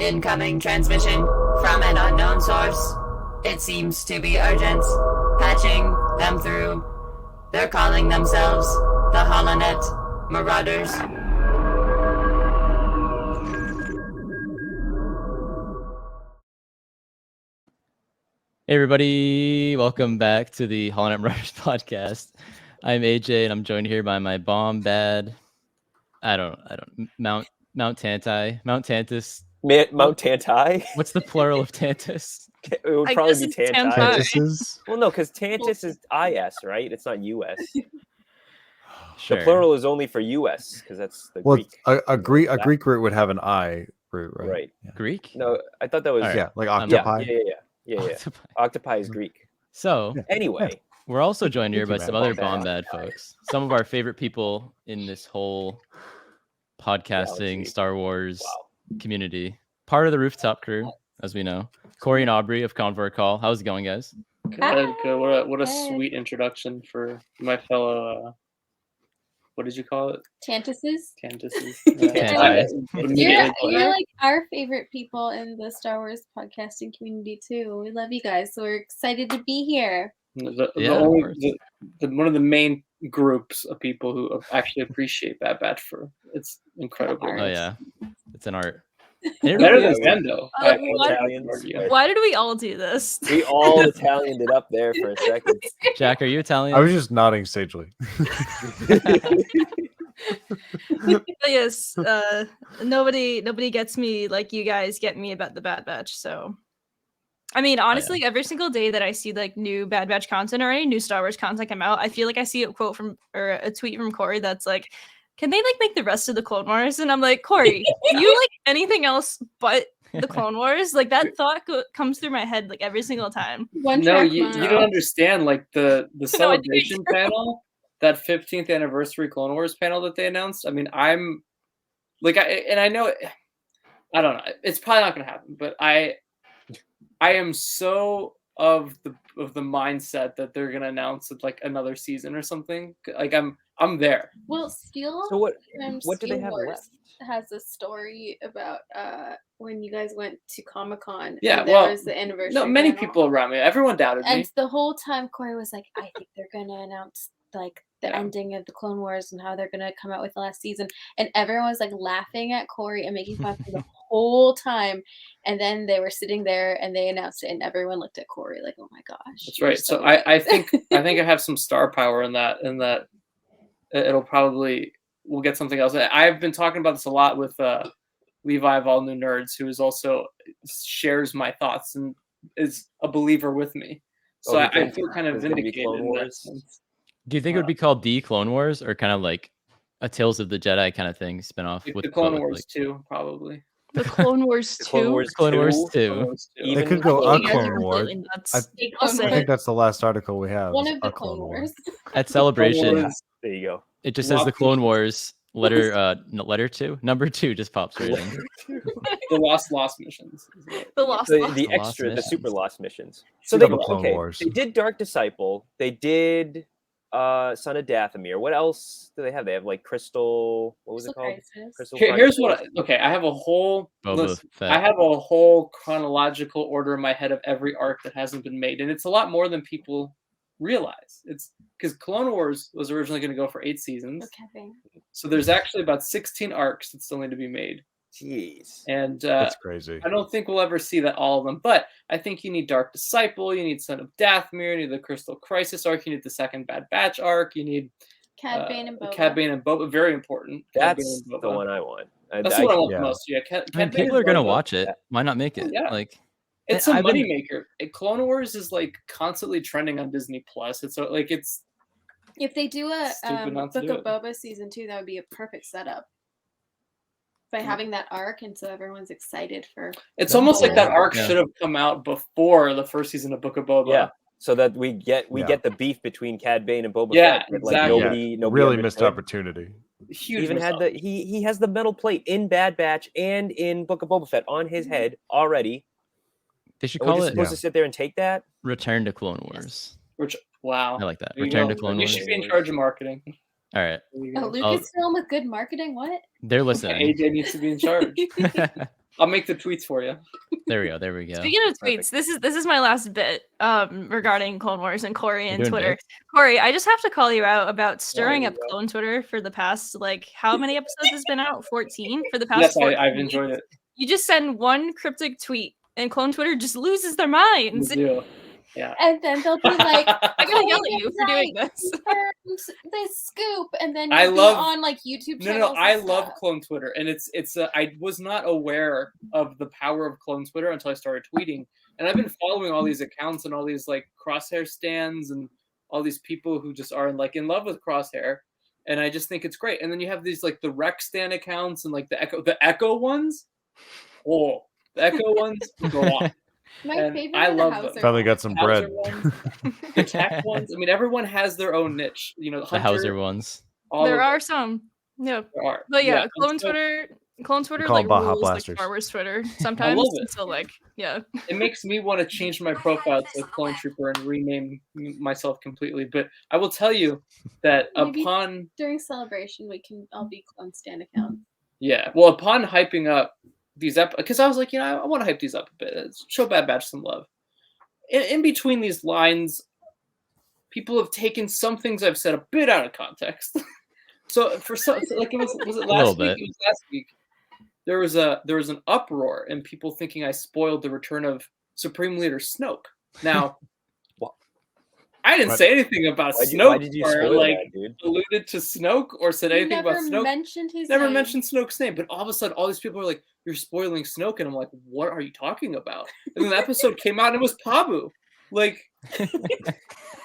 Incoming transmission from an unknown source. It seems to be urgent. Patching them through. They're calling themselves the HoloNet Marauders. Hey everybody, welcome back to the HoloNet Marauders podcast. I'm AJ and I'm joined here by my Mount Tantai. What's the plural of Tantus? It would I probably guess be it's Tantai. Tantai. Well, no, because Tantus is IS, right? It's not US. Sure. The plural is only for US because that's the Greek. A Greek root would have an I root, right? Right. Yeah. Greek? No, I thought that was All right. Yeah, like octopi. Yeah. Octopi. Octopi is Greek. So Anyway, we're also joined here by some other Bomb Bombad folks. Some of our favorite people in this whole podcasting Galaxy. Star Wars Wow. community. Part of the Rooftop crew, as we know. Corey and Aubree of Convor call. How's it going, guys? Good. What a sweet introduction for my fellow. What did you call it? Tantuses. Tantuses. You're like our favorite people in the Star Wars podcasting community too. We love you guys, so we're excited to be here. One of the main groups of people who actually appreciate Bad Batch for its incredible. Oh yeah, it's an art. Better than Zendo. Why did we all do this? We all Italianed it up there for a second. Jack, are you Italian? I was just nodding sagely. Yes, nobody gets me like you guys get me about the Bad Batch. So, I mean, honestly, every single day that I see like new Bad Batch content or any new Star Wars content come out, I feel like I see a quote from or a tweet from Corey that's like, "Can they like make the rest of the Clone Wars?" And I'm like, Corey, do you like anything else but the Clone Wars? Like that thought comes through my head like every single time. No, you don't understand. Like the celebration panel, that 15th anniversary Clone Wars panel that they announced. I mean, I'm like, I know, I don't know. It's probably not going to happen, but I am so of the mindset that they're going to announce it like another season or something. Like I'm there. Well, Steel. So what do they have left? Has a story about when you guys went to Comic-Con. Yeah, there was the anniversary. No, many panel. people around me. Everyone doubted me. And the whole time Corey was like, I think they're gonna announce like the ending of the Clone Wars and how they're gonna come out with the last season. And everyone was like laughing at Corey and making fun of him the whole time. And then they were sitting there and they announced it and everyone looked at Corey like, oh my gosh. That's right. So I think I have some star power in that it'll probably we'll get something else. I've been talking about this a lot with Levi of All New Nerds, who is also shares my thoughts and is a believer with me. So I feel kind of vindicated in that sense. Do you think it would be called The Clone Wars or kind of like a Tales of the Jedi kind of thing spin-off? The Clone Wars 2, probably. The Clone Wars 2? Clone Wars 2. It could go a Clone Wars. I think that's the last article we have. One of the Clone Wars. At Celebration, there you go. It just says the Clone Wars letter 2, number 2 just pops right in. The lost missions. The super lost missions. So they did Dark Disciple. They did Son of Dathomir. What else do they have? They have like Crystal. What was it called? Here's what. I have a whole list. I have a whole chronological order in my head of every arc that hasn't been made, and it's a lot more than people realize. It's because Clone Wars was originally going to go for 8 seasons. Okay. So there's actually about 16 arcs that still need to be made. Jeez. And that's crazy. I don't think we'll ever see that all of them, but I think you need Dark Disciple, you need Son of Dathomir, you need the Crystal Crisis arc, you need the second Bad Batch arc, you need Cad Bane and Boba. Cad Bane and Boba, very important. That's the one I want. That's the one I want the most. Yeah, people are gonna watch it. Why not make it? Yeah. Like it's a moneymaker. Clone Wars is like constantly trending on Disney Plus. It's like it's. If they do a Book of Boba season 2, that would be a perfect setup. By having that arc, and so everyone's excited for. It's almost like that arc should have come out before the first season of Book of Boba. Yeah, so that we get the beef between Cad Bane and Boba Fett. Yeah, exactly. Nobody really missed opportunity. Huge. Even had he has the metal plate in Bad Batch and in Book of Boba Fett on his head already. They should call it. Supposed to sit there and take that. Return to Clone Wars. Wow, I like that. Return to Clone Wars. You should be in charge of marketing. All right. A Lucasfilm with good marketing? What? They're listening. AJ needs to be in charge. I'll make the tweets for you. There we go. Speaking of tweets, this is my last bit regarding Clone Wars and Corey and Twitter. Big. Corey, I just have to call you out about stirring up clone Twitter for the past, like, how many episodes has been out? 14 for the past. Yes, 14 I've enjoyed it. You just send one cryptic tweet, and clone Twitter just loses their minds. Yeah. And then they'll be like, I gotta yell at you for doing this. They scoop, and then I you'll love be on like YouTube channels. No, I love clone Twitter, and it's I was not aware of the power of clone Twitter until I started tweeting, and I've been following all these accounts and all these like Crosshair stands and all these people who just are like in love with Crosshair, and I just think it's great. And then you have these like the Rec Stan accounts and like the Echo ones. Oh, the Echo ones go on. My favorite. I love them. Probably got some bread. The tech ones. I mean, everyone has their own niche. You know, the Hauser ones. There are some. Yeah. There are. But yeah, clone Twitter like rules like Star Wars Twitter sometimes. I love it. So like, yeah. It makes me want to change my profile to Clone Trooper and rename myself completely. But I will tell you that Maybe upon during Celebration I'll be Clone Stan account. Yeah, well, upon hyping up these because I was like, I want to hype these up a bit. Show Bad Batch some love. In between these lines, people have taken some things I've said a bit out of context. So like was it last week? It was last week. There was an uproar and people thinking I spoiled the return of Supreme Leader Snoke. Now, I didn't say anything about Snoke. Why did you spoil that, dude? Alluded to Snoke or said anything about Snoke. Never mentioned Snoke's name, but all of a sudden, all these people are like, "You're spoiling Snoke," and I'm like, "What are you talking about?" And then the episode came out, and it was Pabu. Like,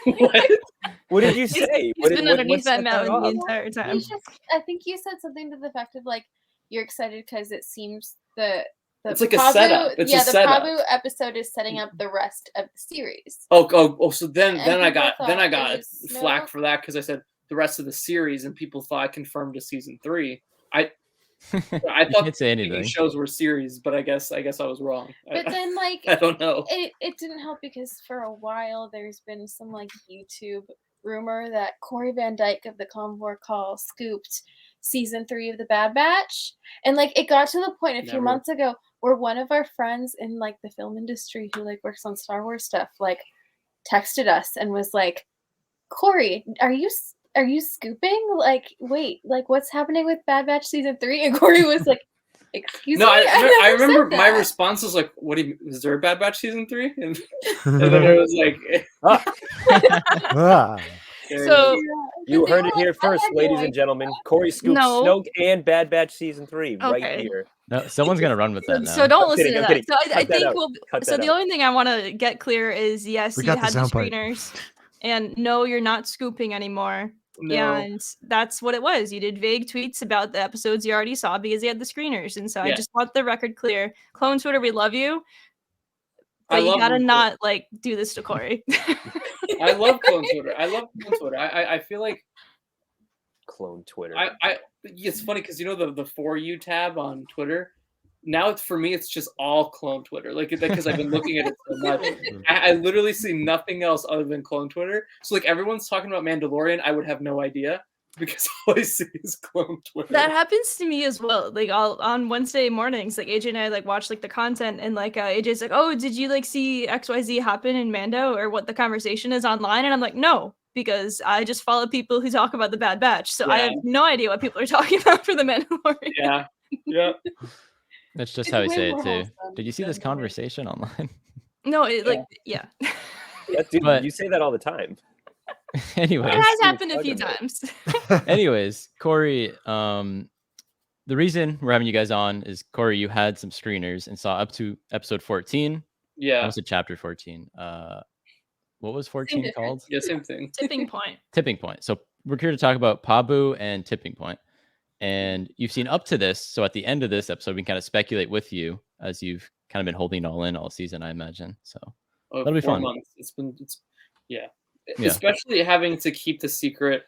what? What did you say? He's been underneath that mountain the entire time. I think you said something to the effect of like, you're excited because it seems it's like a setup. It's a setup. The Pabu episode is setting up the rest of the series. Oh! So then I got flack for that because I said the rest of the series, and people thought I confirmed to season 3. I thought the shows were series, but I guess I was wrong. But then like I don't know. It didn't help because for a while there's been some like YouTube rumor that Corey Van Dyke of the Convor Call scooped season 3 of the Bad Batch, and like it got to the point a few months ago where one of our friends in like the film industry who like works on Star Wars stuff like texted us and was like, Corey, are you scooping? Like, wait, like what's happening with Bad Batch season 3? And Corey was like, excuse me? I remember my response was like, what do you mean? Is there a Bad Batch season 3? And then it was like So you heard it here first, ladies and gentlemen. Corey scoops Snoke and Bad Batch season 3 right here. No, someone's gonna run with that now. So don't listen to that. So I think the only thing I want to get clear is yes, you had the screeners, and no, you're not scooping anymore. No. And that's what it was. You did vague tweets about the episodes you already saw because you had the screeners, and so I just want the record clear. Clone Twitter, we love you. But you gotta not like do this to Corey. I love Clone Twitter. I feel like Clone Twitter. It's funny because the For You tab on Twitter. Now for me, it's just all Clone Twitter. Like because I've been looking at it so much. I literally see nothing else other than Clone Twitter. So like everyone's talking about Mandalorian, I would have no idea. Because all I see is Clone Twitter. That happens to me as well. Like on Wednesday mornings, like AJ and I like watch like the content, and like AJ's like, "Oh, did you like see XYZ happen in Mando or what the conversation is online?" And I'm like, "No, because I just follow people who talk about the Bad Batch, so I have no idea what people are talking about for the Mandalorian." Yeah. That's just how I say it too. Did you see this conversation online? No, dude, you say that all the time. Anyways, it has happened a few times. Anyways, Corey, the reason we're having you guys on is Corey, you had some screeners and saw up to episode 14. Yeah. Almost chapter 14. What was 14 called? Yeah, same thing. Tipping Point. Tipping Point. So we're here to talk about Pabu and Tipping Point. And you've seen up to this. So at the end of this episode, we can kind of speculate with you as you've kind of been holding it all in all season, I imagine. So that'll be fun. Months. Especially having to keep the secret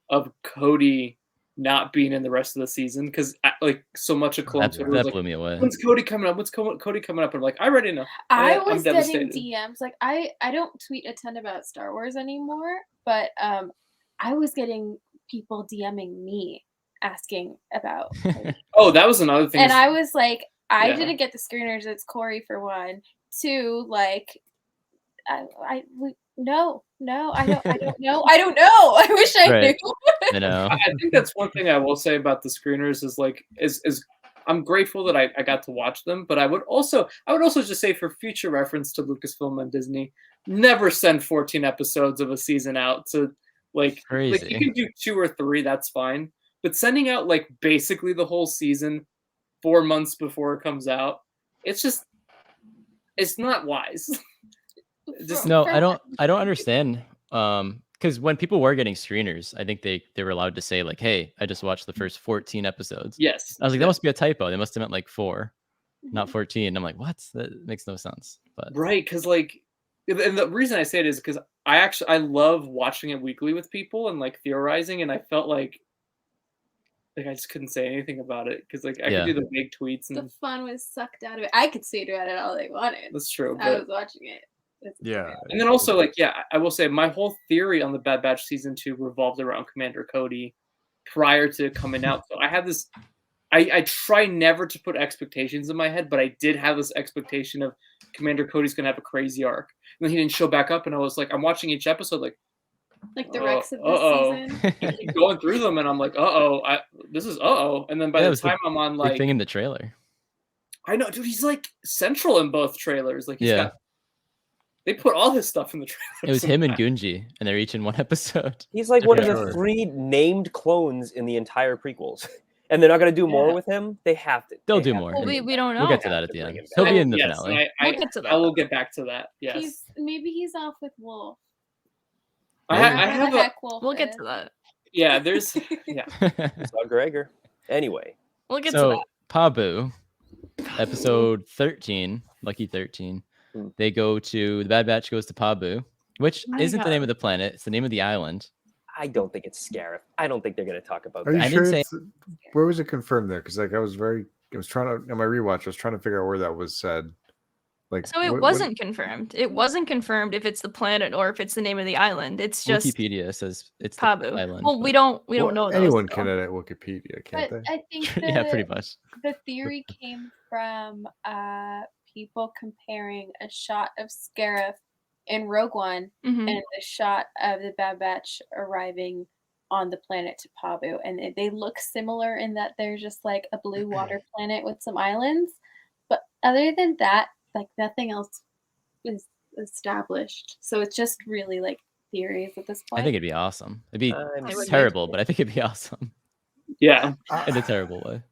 of Cody not being in the rest of the season because like so much of Clone Twitter that blew me away. When's Cody coming up? What's Cody coming up? I'm like, I already know. I was getting DMs. Like I don't tweet a ton about Star Wars anymore, but I was getting people DMing me asking about. Oh, that was another thing. And I was like, I didn't get the screeners. It's Corey for one. Two, like, no, I don't know. I don't know. I wish I knew. I know. I think that's one thing I will say about the screeners is I'm grateful that I got to watch them, but I would also just say, for future reference to Lucasfilm and Disney, never send 14 episodes of a season out to crazy. Like you can do 2 or 3, that's fine. But sending out like basically the whole season 4 months before it comes out, it's not wise. I don't understand. Because when people were getting screeners, I think they were allowed to say like, "Hey, I just watched the first 14 episodes." Yes, I was like, that must be a typo. They must have meant like 4, not 14. I'm like, what? That makes no sense. But right, because like, and the reason I say it is because I love watching it weekly with people and like theorizing, and I felt like I just couldn't say anything about it because like I could do the big tweets and the fun was sucked out of it. I could say about it all they wanted. That's true. I was watching it. And then also like I will say my whole theory on the Bad Batch season 2 revolved around Commander Cody prior to coming out. So I had this. I try never to put expectations in my head, but I did have this expectation of Commander Cody's gonna have a crazy arc. And then he didn't show back up, and I was like, I'm watching each episode like the Rex of this season. I keep going through them, and I'm like, this is and then by the time I'm on like thing in the trailer. I know, dude, he's like central in both trailers. Like he's got. They put all his stuff in the trailer. It was him and Gunji, and they're each in one episode. He's like one of the 3 named clones in the entire prequels. And they're not going to do more with him. They have to. They'll do more. Well, we don't know. We'll get to that at the end. He'll be in the finale. We'll get to that. I will get back to that. Yes. Maybe he's off with Wolf. I have We'll get to that. Yeah, there's Saw Gregor. Anyway. We'll get to that. Pabu, episode 13, Lucky 13. They go to the Bad Batch goes to Pabu, which isn't the name of the planet. It's the name of the island. I don't think it's Scarif. I don't think they're going to talk about Are that. you sure? Where was it confirmed there? Because like I was trying to on my rewatch. I was trying to figure out where that was said. Like, so it wasn't confirmed. It wasn't confirmed if it's the planet or if it's the name of the island. It's just Wikipedia says it's Pabu. The island. Well, we don't know. Anyone can edit Wikipedia, can't but they? I think pretty much. The theory came from people comparing a shot of Scarif in Rogue One and the shot of the Bad Batch arriving on the planet to Pabu, and they look similar in that they're just like a blue water planet with some islands. But other than that, like nothing else is established. So it's just really like theories at this point. I think it'd be awesome. It'd be terrible, but I think it'd be awesome. Yeah, in a terrible way.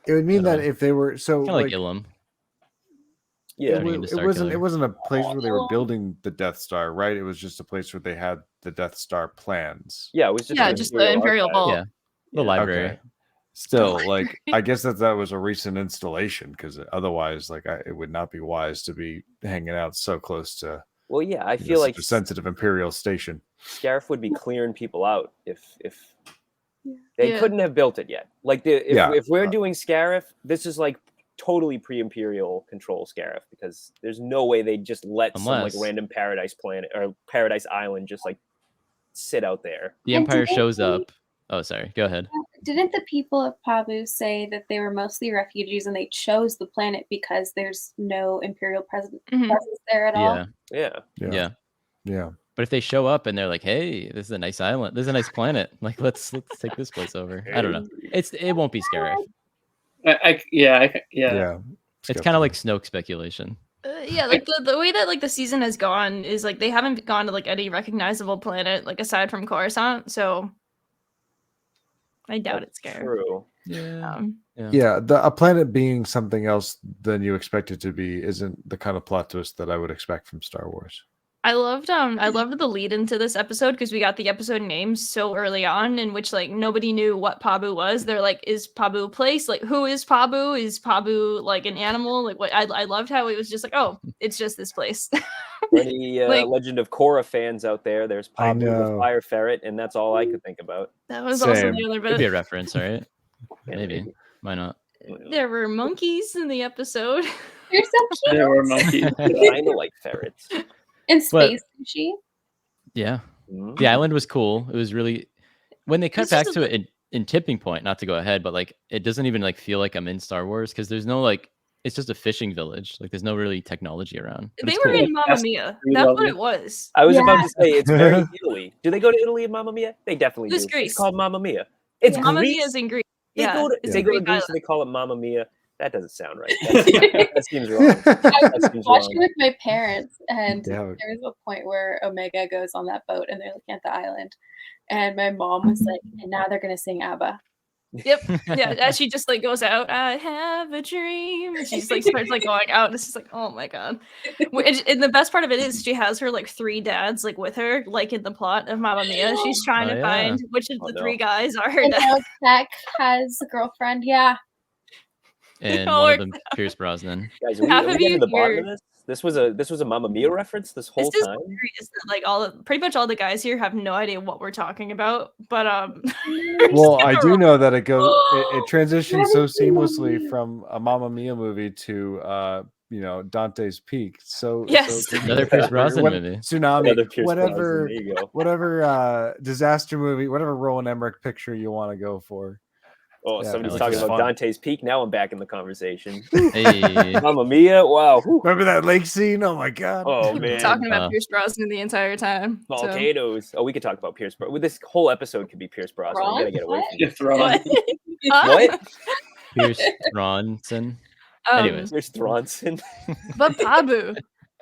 It would mean that if they were so kind of like Ilum. Yeah, it wasn't a place where they were building the Death Star, right? It was just a place where they had the Death Star plans. Yeah, it was just the Imperial Vault. Yeah, the library. Okay. Still, like I guess that was a recent installation because otherwise, like it would not be wise to be hanging out so close to. Well, yeah, I feel like a sensitive Imperial station. Scarif would be clearing people out if they couldn't have built it yet. Like if we're doing Scarif, this is like totally pre-Imperial control Scarif because there's no way they just let some like random Paradise planet or Paradise Island just like sit out there. The Empire shows up. Oh, sorry. Go ahead. Didn't the people of Pabu say that they were mostly refugees and they chose the planet because there's no Imperial presence there at all? Yeah. But if they show up and they're like, "Hey, this is a nice island. This is a nice planet. Like, let's take this place over." I don't know. It won't be Scarif. Yeah. It's kind of like Snoke speculation. Like the way that like the season has gone is like they haven't gone to like any recognizable planet like aside from Coruscant, so I doubt it's Scarif. True. Yeah. A planet being something else than you expect it to be isn't the kind of plot twist that I would expect from Star Wars. I loved the lead into this episode because we got the episode names so early on in which like nobody knew what Pabu was. They're like, is Pabu a place? Like, who is Pabu? Is Pabu like an animal? Like what I loved how it was just like, oh, it's just this place. For any Legend of Korra fans out there, there's Pabu the Fire Ferret, and that's all I could think about. That was also the other bit. Could be a reference, right? Maybe. Why not? There were monkeys in the episode. They're so cute. There were monkeys. Kind of like ferrets. In space sushi. Yeah. The island was cool. It was really when they cut back to it in Tipping Point, not to go ahead, but like it doesn't even like feel like I'm in Star Wars because there's no like it's just a fishing village. Like there's no really technology around. But They it's were cool. in Mamma Mia. That's what it was. I was about Yeah. to say it's very Italy. Do they go to Italy in Mamma Mia? They definitely It's do. Greece. It's called Mamma Mia. It's Mamma Greece. Mia is in Greece. They Yeah, go to, it's they a go to Greek Greece island. and they call it Mamma Mia. That doesn't sound right. That seems wrong. I That was seems watching wrong. with my parents, and Yeah. there was a point where Omega goes on that boat, and they're looking at the island, and my mom was like, "And now they're gonna sing ABBA." Yep. Yeah. As she just like goes out, I have a dream. And she just like starts like going out. And it's just like, oh my god. And the best part of it is she has her like 3 dads like with her, like in the plot of Mamma Mia. She's trying to find which of the 3 guys are her And now dads. Zach has a girlfriend. Yeah. And Oh, one it of them, Pierce Brosnan. Guys, Half are we of getting you to the bottom here- of this? This was a Mamma Mia reference this whole This is time. hilarious that like pretty much all the guys here have no idea what we're talking about. But Well, I do wrong. know that it goes. It transitions so Never seen Mamma seamlessly Mia. from a Mamma Mia movie to Dante's Peak. So Yes. Another Pierce Brosnan movie. Tsunami, Another Pierce whatever, Brosnan. There you go. whatever disaster movie, whatever Roland Emmerich picture you want to go for. Oh, Yeah, somebody's I like talking that. about Dante's Peak. Now I'm back in the conversation. Hey. Mamma Mia. Wow. Whew. Remember that lake scene? Oh my god! Oh We've been man. talking about Pierce Brosnan the entire time. So. Volcanoes. Oh, we could talk about Pierce Brosnan. This whole episode could be Pierce Brosnan. We gotta get away from Get thrown. What? What? Pierce Bronson. Um, Anyways. Pierce Bronson. But Pabu.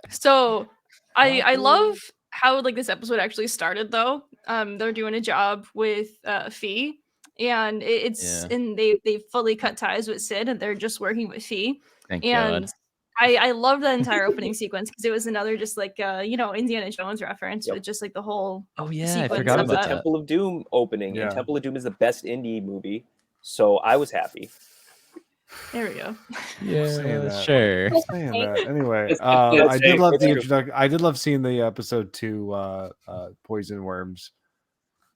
So I love how like this episode actually started though. They're doing a job with Fee, and and they fully cut ties with Sid, and they're just working with Fee. Thank And God. I love that entire opening sequence because it was another just like Indiana Jones reference Yep. with just like the whole Oh yeah, I sequence forgot of The about that. that. Temple of Doom opening, Yeah. and Temple of Doom is the best indie movie, so I was happy. There we go. saying that. Sure. Saying that. Anyway, It's I did love it's the true. introduction. I did love seeing the episode 2 poison worms.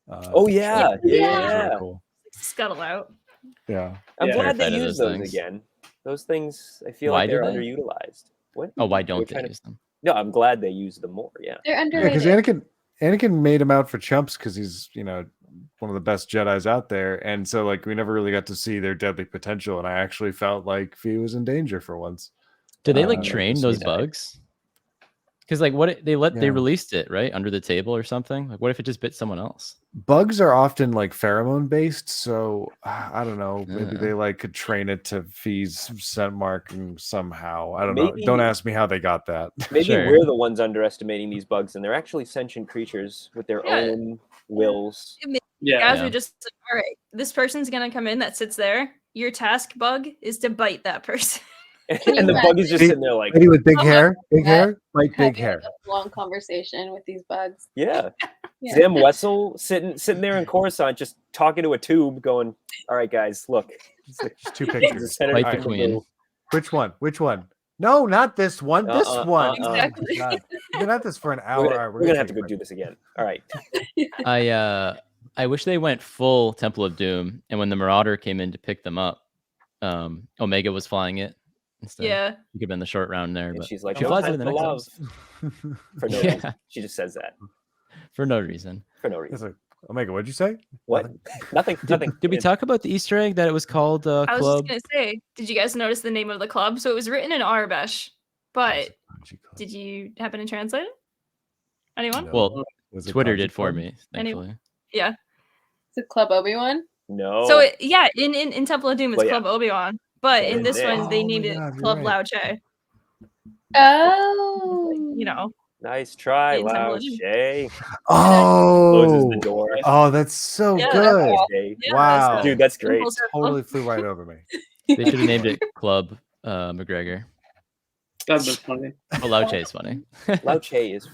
Oh yeah, that was really yeah. cool. Scuttle out. Yeah. I'm Yeah. glad they Terrified of use those those things. again. Those things, I feel Why like do they're they? underutilized. What? Oh, why We're don't they trying to- use them? No, I'm glad they use them more. Yeah. They're Yeah, because underrated. Anakin made him out for chumps because he's one of the best Jedis out there, and so like we never really got to see their deadly potential, and I actually felt like Fee was in danger for once. Did they like Uh, train this those guy. bugs? Because like what they Yeah. released it right under the table or something. Like what if it just bit someone else? Bugs are often like pheromone based, so I don't know. Maybe Yeah. they like could train it to Fee's scent marking somehow. I don't know. Maybe- Don't ask me how they got that. Maybe Sure. we're the ones underestimating these bugs, and they're actually sentient creatures with their Yeah. own wills. Yeah. Guys Yeah. are just like, all right, this person's gonna come in that sits there. Your task bug is to bite that person. And the bug is just sitting there like, Lady with big hair, big Yeah. hair, like big Having, hair. like, a long conversation with these bugs. yeah. Yeah. Sam Wessel sitting there in Coruscant, just talking to a tube, going, "All right, guys, look, Just 2 He's the pictures. center Quite of the the queen. blue. Which one? Which one? No, not this one. This one. Exactly. Oh, God. We've been at this for an hour. We're All gonna, right, we're gonna have to take go a do this again. All right. I wish they went full Temple of Doom, and when the Marauder came in to pick them up, Omega was flying it instead. Yeah. You could have been the short round there, And but she's like, she "No flies time it in the for next love." episode. For no Yeah. reason. She just says that For no reason. for no It's reason. like, Omega, what'd you say? What? Nothing. Nothing. Did we talk about the Easter egg that it was called I was Club? just gonna say, did you guys notice the name of the club? So it was written in Arabic, but did you happen to translate it? Anyone? No. Well, Was it Twitter Kanji did for Club? me, thankfully. Yeah. Is it Club Obi-Wan? No. So in Temple of Doom it's Well, yeah. Club Obi-Wan, but Yeah, in this yeah. one they Oh named my it God, you're Club right. Lao Che. Oh. You know. Nice try, In Temple Lao of Doom. Shay. Oh, Closes the door. oh, that's so Yeah, good. Shay. Yeah, Wow. Dude, that's great. Full circle. Totally flew right over me. They should have named it Club McGregor. That'd be funny. Oh, Lao Che is funny. Lao Che is.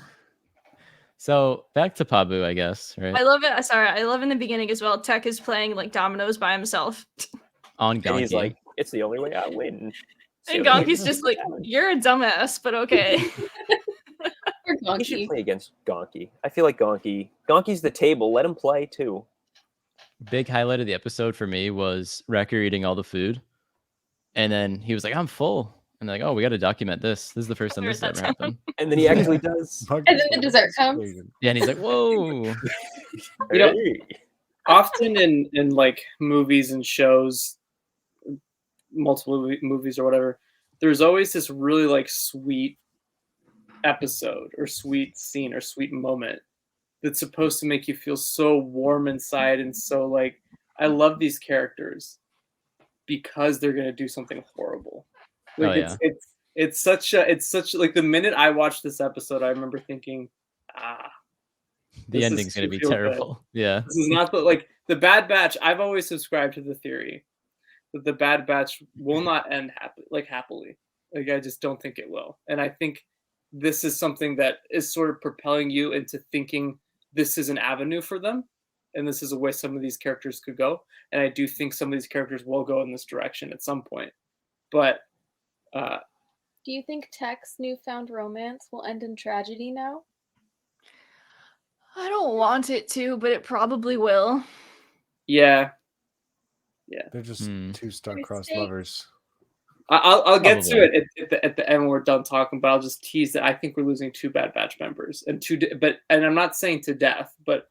So back to Pabu, I guess, right? I love it. Sorry, I love in the beginning as well. Tech is playing like dominoes by himself. On And he's Gonki. like, "It's the only way I win." It's the And only way Gonki's just like, you're a dumbass, but okay. Poor He should Gonki. play against Gonki. I feel like Gonki's the table. Let him play too. Big highlight of the episode for me was Wrecker eating all the food. And then he was like, I'm full. And they're like, oh, we got to document this. This is the first time this Where's ever that happened. And then he actually does. And then the dessert comes. Yeah, and he's like, whoa. You know- Hey. Often in like movies and shows, multiple movies or whatever, there's always this really like sweet episode or sweet scene or sweet moment that's supposed to make you feel so warm inside and so like I love these characters because they're gonna do something horrible. Like it's such like the minute I watched this episode, I remember thinking, the ending's gonna be terrible. Good. Yeah, this is not the Bad Batch. I've always subscribed to the theory that the Bad Batch will not end happily. Like I just don't think it will, and I think this is something that is sort of propelling you into thinking this is an avenue for them, and this is a way some of these characters could go. And I do think some of these characters will go in this direction at some point. But do you think Tech's newfound romance will end in tragedy now? I don't want it to, but it probably will. Yeah. They're just two star-crossed lovers. I'll get to it at the end when we're done talking, but I'll just tease that I think we're losing 2 Bad Batch members and I'm not saying to death, but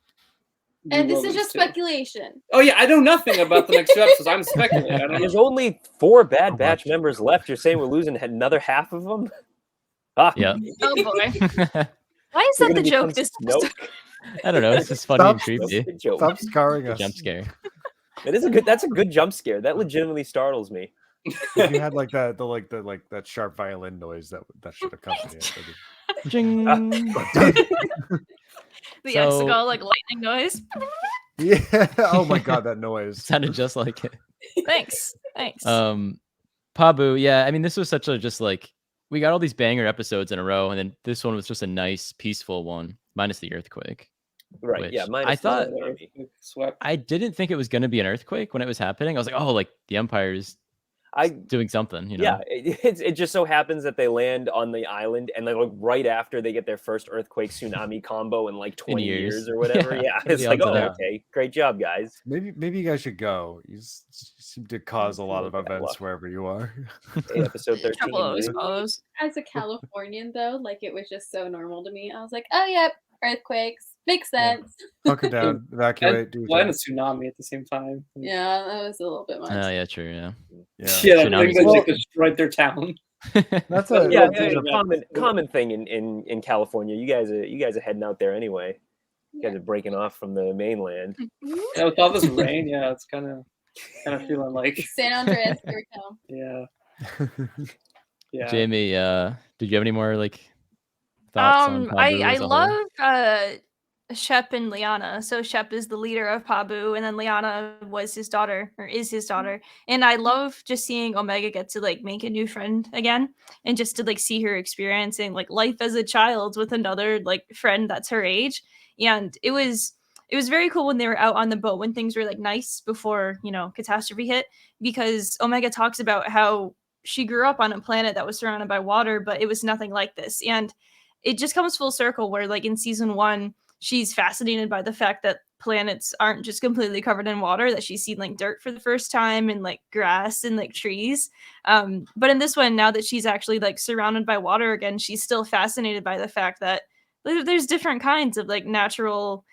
and this is just speculation. Oh yeah, I know nothing about the next 2 episodes. I'm speculating. I don't know. There's only 4 Bad Batch members left. You're saying we're losing another half of them? Yeah. Oh boy. Why is that the joke this episode? I don't know. It's just funny and creepy. Stop scarring us. Jump scare. That's a good jump scare. That legitimately startles me. If you had like that that sharp violin noise that should accompany it. Jing. The Exegol like lightning noise. Yeah. Oh my god, that noise sounded just like it. Thanks. Pabu. Yeah, I mean, this was such a just like we got all these banger episodes in a row, and then this one was just a nice, peaceful one, minus the earthquake. Right. Yeah. I thought I didn't think it was going to be an earthquake when it was happening. I was like, oh, like the Empire's doing something, you know? Yeah, it just so happens that they land on the island and like right after they get their first earthquake tsunami combo in like 20 years or whatever. Yeah, it's like, oh, okay, great job, guys. Maybe you guys should go. You seem to cause a lot of events wherever you are. Episode 13. As a Californian, though, like it was just so normal to me. I was like, oh, yep, earthquakes. Makes sense. Hunker down, evacuate, do a tsunami at the same time. Yeah, that was a little bit much. Oh, yeah, true, yeah. Yeah, they destroyed their town. That's a common thing in California. You guys are heading out there anyway. You guys are breaking off from the mainland. Yeah, with all this rain, yeah, it's kind of feeling like San Andreas. Here we go. Yeah. Yeah. Jamie, did you have any more like thoughts on Pabu I love Shep and Liana. So Shep is the leader of Pabu, and then Liana was his daughter, or is his daughter. And I love just seeing Omega get to like make a new friend again, and just to like see her experiencing like life as a child with another like friend that's her age. And it was very cool when they were out on the boat when things were like nice before, you know, catastrophe hit, because Omega talks about how she grew up on a planet that was surrounded by water, but it was nothing like this. And it just comes full circle where like in season 1, she's fascinated by the fact that planets aren't just completely covered in water, that she's seen like dirt for the first time and like grass and like trees. But in this one, now that she's actually like surrounded by water again, she's still fascinated by the fact that there's different kinds of like natural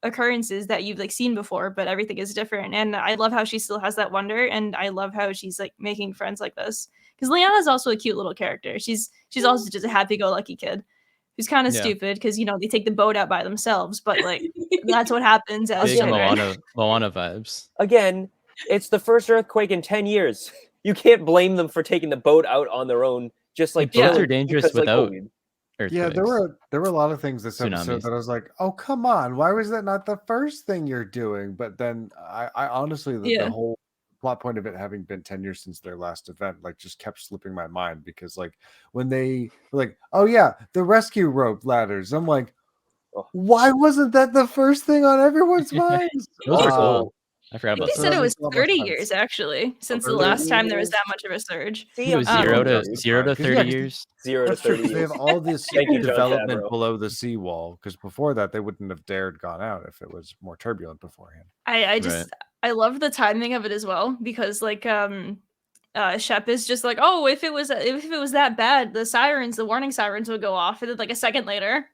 occurrences that you've like seen before, but everything is different. And I love how she still has that wonder, and I love how she's like making friends like this, because Liana's also a cute little character. She's also just a happy-go-lucky kid who's kind of stupid because, you know, they take the boat out by themselves, but like that's what happens as Moana vibes. Again, it's the first earthquake in 10 years. You can't blame them for taking the boat out on their own. Just like boats are dangerous without earthquakes. Yeah, there were a lot of things this episode that I was like, oh come on, why was that not the first thing you're doing? But then I honestly the whole plot point of it having been 10 years since their last event like just kept slipping my mind, because like when they were like, oh yeah, the rescue rope ladders, I'm like, why wasn't that the first thing on everyone's minds? Those are cool. I forgot about that. They said it was 30 years actually since the last time there was that much of a surge. It was 0 to 30 years. 0 to 30 years. They have all this development below the seawall, because before that they wouldn't have dared gone out if it was more turbulent beforehand. I love the timing of it as well, because like Shep is just like, oh, if it was that bad, the warning sirens would go off, and then like a second later,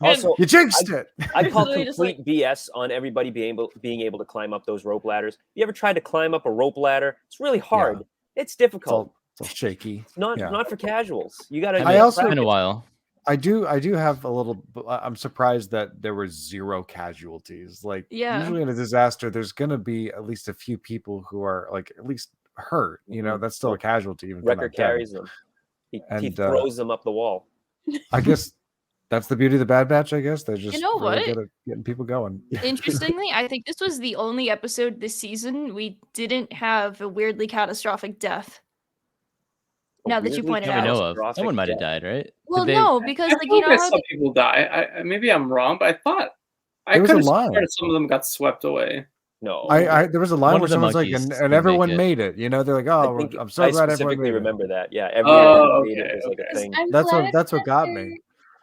Also, you jinxed it. I call complete BS on everybody being able to climb up those rope ladders. You ever tried to climb up a rope ladder? It's really hard. Yeah. It's difficult. It's all shaky. It's not for casuals. You got to. I also in a while. I do have a little. I'm surprised that there were 0 casualties. Like usually in a disaster, there's gonna be at least a few people who are like at least hurt. You know, that's still a casualty. Even Wrecker carries them. He throws them up the wall. I guess that's the beauty of the Bad Batch. I guess they're just really good at getting people going. Interestingly, I think this was the only episode this season we didn't have a weirdly catastrophic death. Now that you pointed out, we know of. Someone might have died, right? Well, no, because like you know how some people die. Maybe I'm wrong, but I thought I could have sworn some of them got swept away. No, there was a line where someone's like, and everyone made it. You know, they're like, oh, I'm so glad everyone made it. I specifically remember that. Yeah, everyone made it. Was like a thing. That's what got me.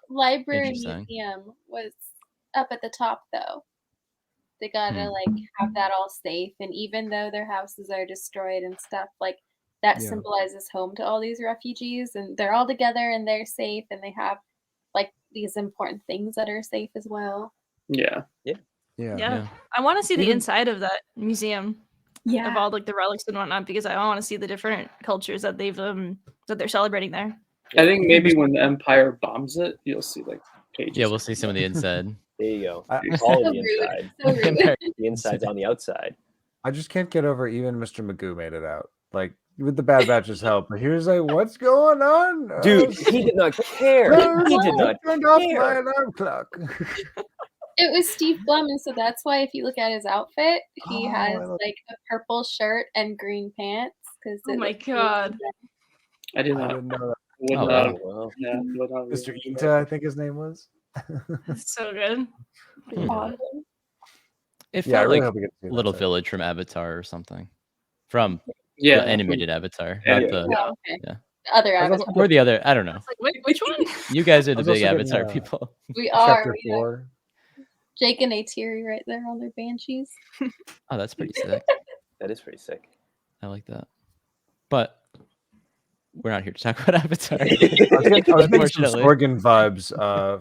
Library museum was up at the top though. They gotta like have that all safe, and even though their houses are destroyed and stuff, like that symbolizes home to all these refugees, and they're all together and they're safe, and they have like these important things that are safe as well. Yeah. I want to see the inside of that museum. Yeah, of all like the relics and whatnot, because I want to see the different cultures that they're celebrating there. I think maybe when the Empire bombs it, you'll see like pages. Yeah, we'll see some of the inside. There you go. All of the inside. The inside's on the outside. I just can't get over even Mr. Magoo made it out. Like with the Bad Batch's help, but he was like, "What's going on, dude?" He did not care. He did not turned off my alarm clock. It was Steve Blum, and so that's why if you look at his outfit, he has like a purple shirt and green pants. Oh my god! I didn't know that. Wow. Yeah, Mr. Ita, I think his name was. That's so good. It felt like Little Village from Avatar or something. From the animated Avatar, not the other Avatar. Or the other, I don't know. Like, wait, which one? You guys are the big Avatar people. We are. Chapter 4. Jake and Atiri right there on their banshees. Oh, that's pretty sick. That is pretty sick. I like that. But we're not here to talk about Avatar. I was getting some Sorgan vibes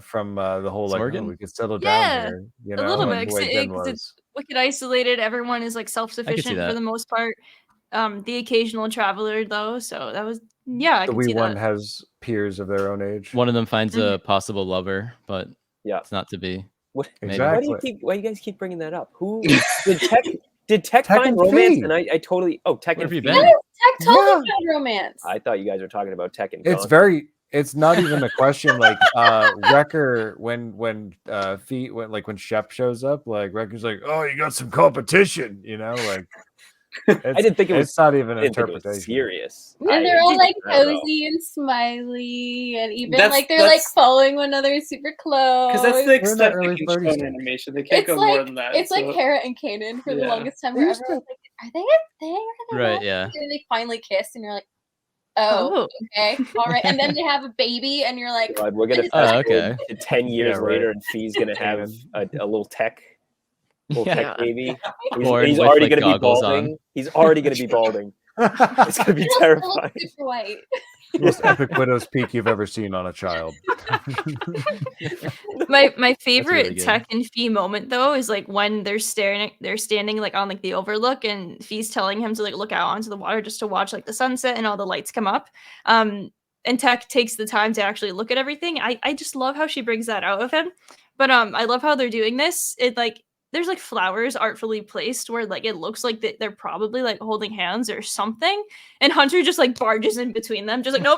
from the whole like we could settle down here. You know, a little bit. It's wicked isolated. Everyone is like self-sufficient for the most part. The occasional traveler though, so that was I the wee see one that. Has peers of their own age. One of them finds a possible lover, but it's not to be. What? Exactly. Why do you guys keep bringing that up? Who did Tech find romance? Fee. And I totally Tech and Fee. Tech totally found romance. I thought you guys were talking about Tech and it's not even a question. Like Wrecker when Fee when Shep shows up, like Wrecker's like, oh, you got some competition, you know, like I didn't think it was. It's not even an interpretation. Serious. And they're all like cozy and smiley, and even like they're like following one another super close. Because that's the extent they can show in animation. They can't go more than that. It's like Hera and Kanan for the longest time. Where everyone's like, "Are they a thing?" Right? Yeah. And they finally kiss, and you're like, "Oh, okay, all right." And then they have a baby, and you're like, God, "We're gonna 10 years later, and Fee's gonna have a little tech." Tech baby. He's already going to be balding. He's already going to be balding. It's going to be terrifying. Super white. Most epic widow's peak you've ever seen on a child. My favorite really Tech and Fee moment though is like when they're standing like on like the overlook, and Fee's telling him to like look out onto the water just to watch like the sunset and all the lights come up. And Tech takes the time to actually look at everything. I just love how she brings that out of him. But I love how they're doing this. It like there's like flowers artfully placed where like it looks like they're probably like holding hands or something, and Hunter just like barges in between them, just like no,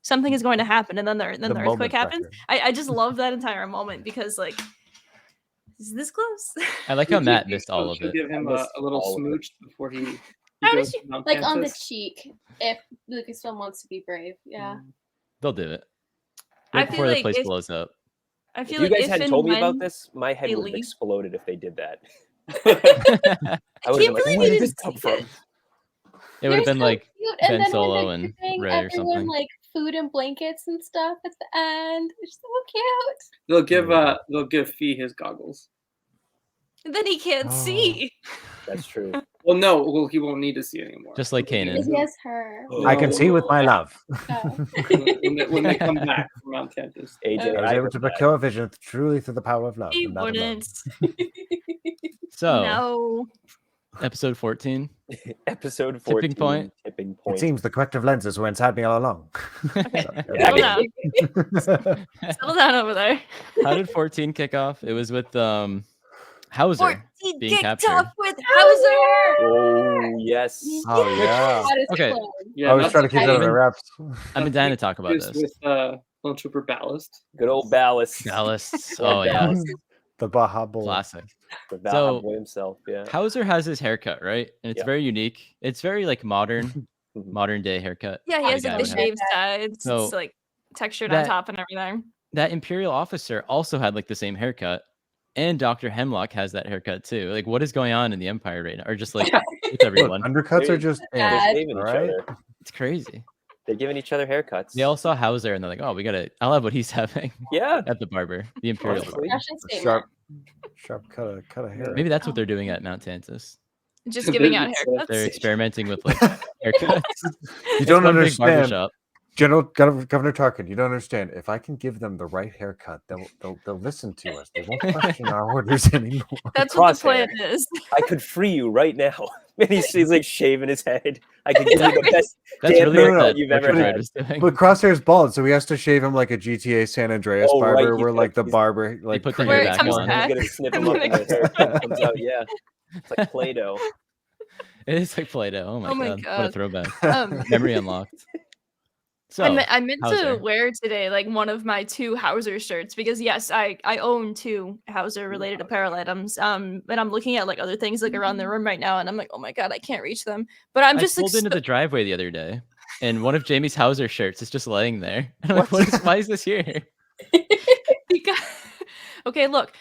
something is going to happen, and then the earthquake happens. I just love that entire moment because like is this close? I like how Matt missed all of it. Give him a little smooch before he goes like on the cheek if Lucasfilm wants to be brave. Yeah, they'll do it before the place blows up. I feel if like you guys hadn't told me about this, my head would have exploded if they did that. I would have been like, where did this come from? It would have been like Ben Solo and Rey or something. Like food and blankets and stuff at the end. It's so cute. They'll give Fee his goggles. And then he can't see. That's true. Well, no, well, he won't need to see anymore. Just like Kanan. He has her. I can see with my love. Oh. when they come back from Mount Tantus. AJ, I was able to procure vision truly through the power of love. He and that alone. wouldn't. So, No. episode 14. Episode 14. Tipping point. Tipping point. It seems the corrective lenses were inside me all along. Okay. Settle down. Settle down over there. How did 14 kick off? It was with Hauser 14 being kicked captured. off with Hauser. Oh, yes. Oh yeah. Okay. Yeah, I was not trying to keep that surprising. under wraps. I've been dying to talk about This this. with Lone Trooper Ballast. Good old Ballast. Dallas. Love Oh yeah, Ballast. The Baja Bull. classic. The Baja So- Boy himself, yeah. Hauser has his haircut, right? And it's Yeah. very unique. It's very like modern day haircut. Yeah, he The has guy like would the have. shaved sides. So, It's like textured that- on top and everything. That Imperial officer also had like the same haircut, and Dr. Hemlock has that haircut too. Like, what is going on in the Empire right now? Or just like with Look, everyone? undercuts are just They're Bad. saving each Alright. other. It's crazy. They're giving each other haircuts. They all saw Hauser and they're like, oh, I'll have what he's having Yeah. at the barber, the Imperial Honestly. barber. Fashion statement. sharp cut of hair. Maybe that's what they're doing at Mount Tantus. Just giving out They're They're haircuts. experimenting with like haircuts. You don't One big understand. barbershop. Governor Tarkin, you don't understand. If I can give them the right haircut, they'll listen to us. They won't question our orders anymore. That's what the plan Crosshair. is. I could free you right now. And he's like shaving his head. I could give you the best That's damn really haircut what you've Richard ever Red had. was doing. But Crosshair's bald, so he has to shave him like a GTA San Andreas Oh, right, barber, he's where got- like the he's- barber like put the Where hair it back comes on. back. He's gonna snip him up and the haircut comes out. Yeah. It's like Play-Doh. It is like Play-Doh. Oh my, Oh my god. What a God. throwback. Memory unlocked. So I meant to Hauser. wear today like one of my 2 Hauser shirts because yes, I own 2 Hauser related apparel items. And I'm looking at like other things like around the room right now, and I'm like, oh my god, I can't reach them. But I'm just I like, pulled into the driveway the other day, and one of Jamie's Hauser shirts is just laying there. And I'm like, why is this here? because... Okay, look,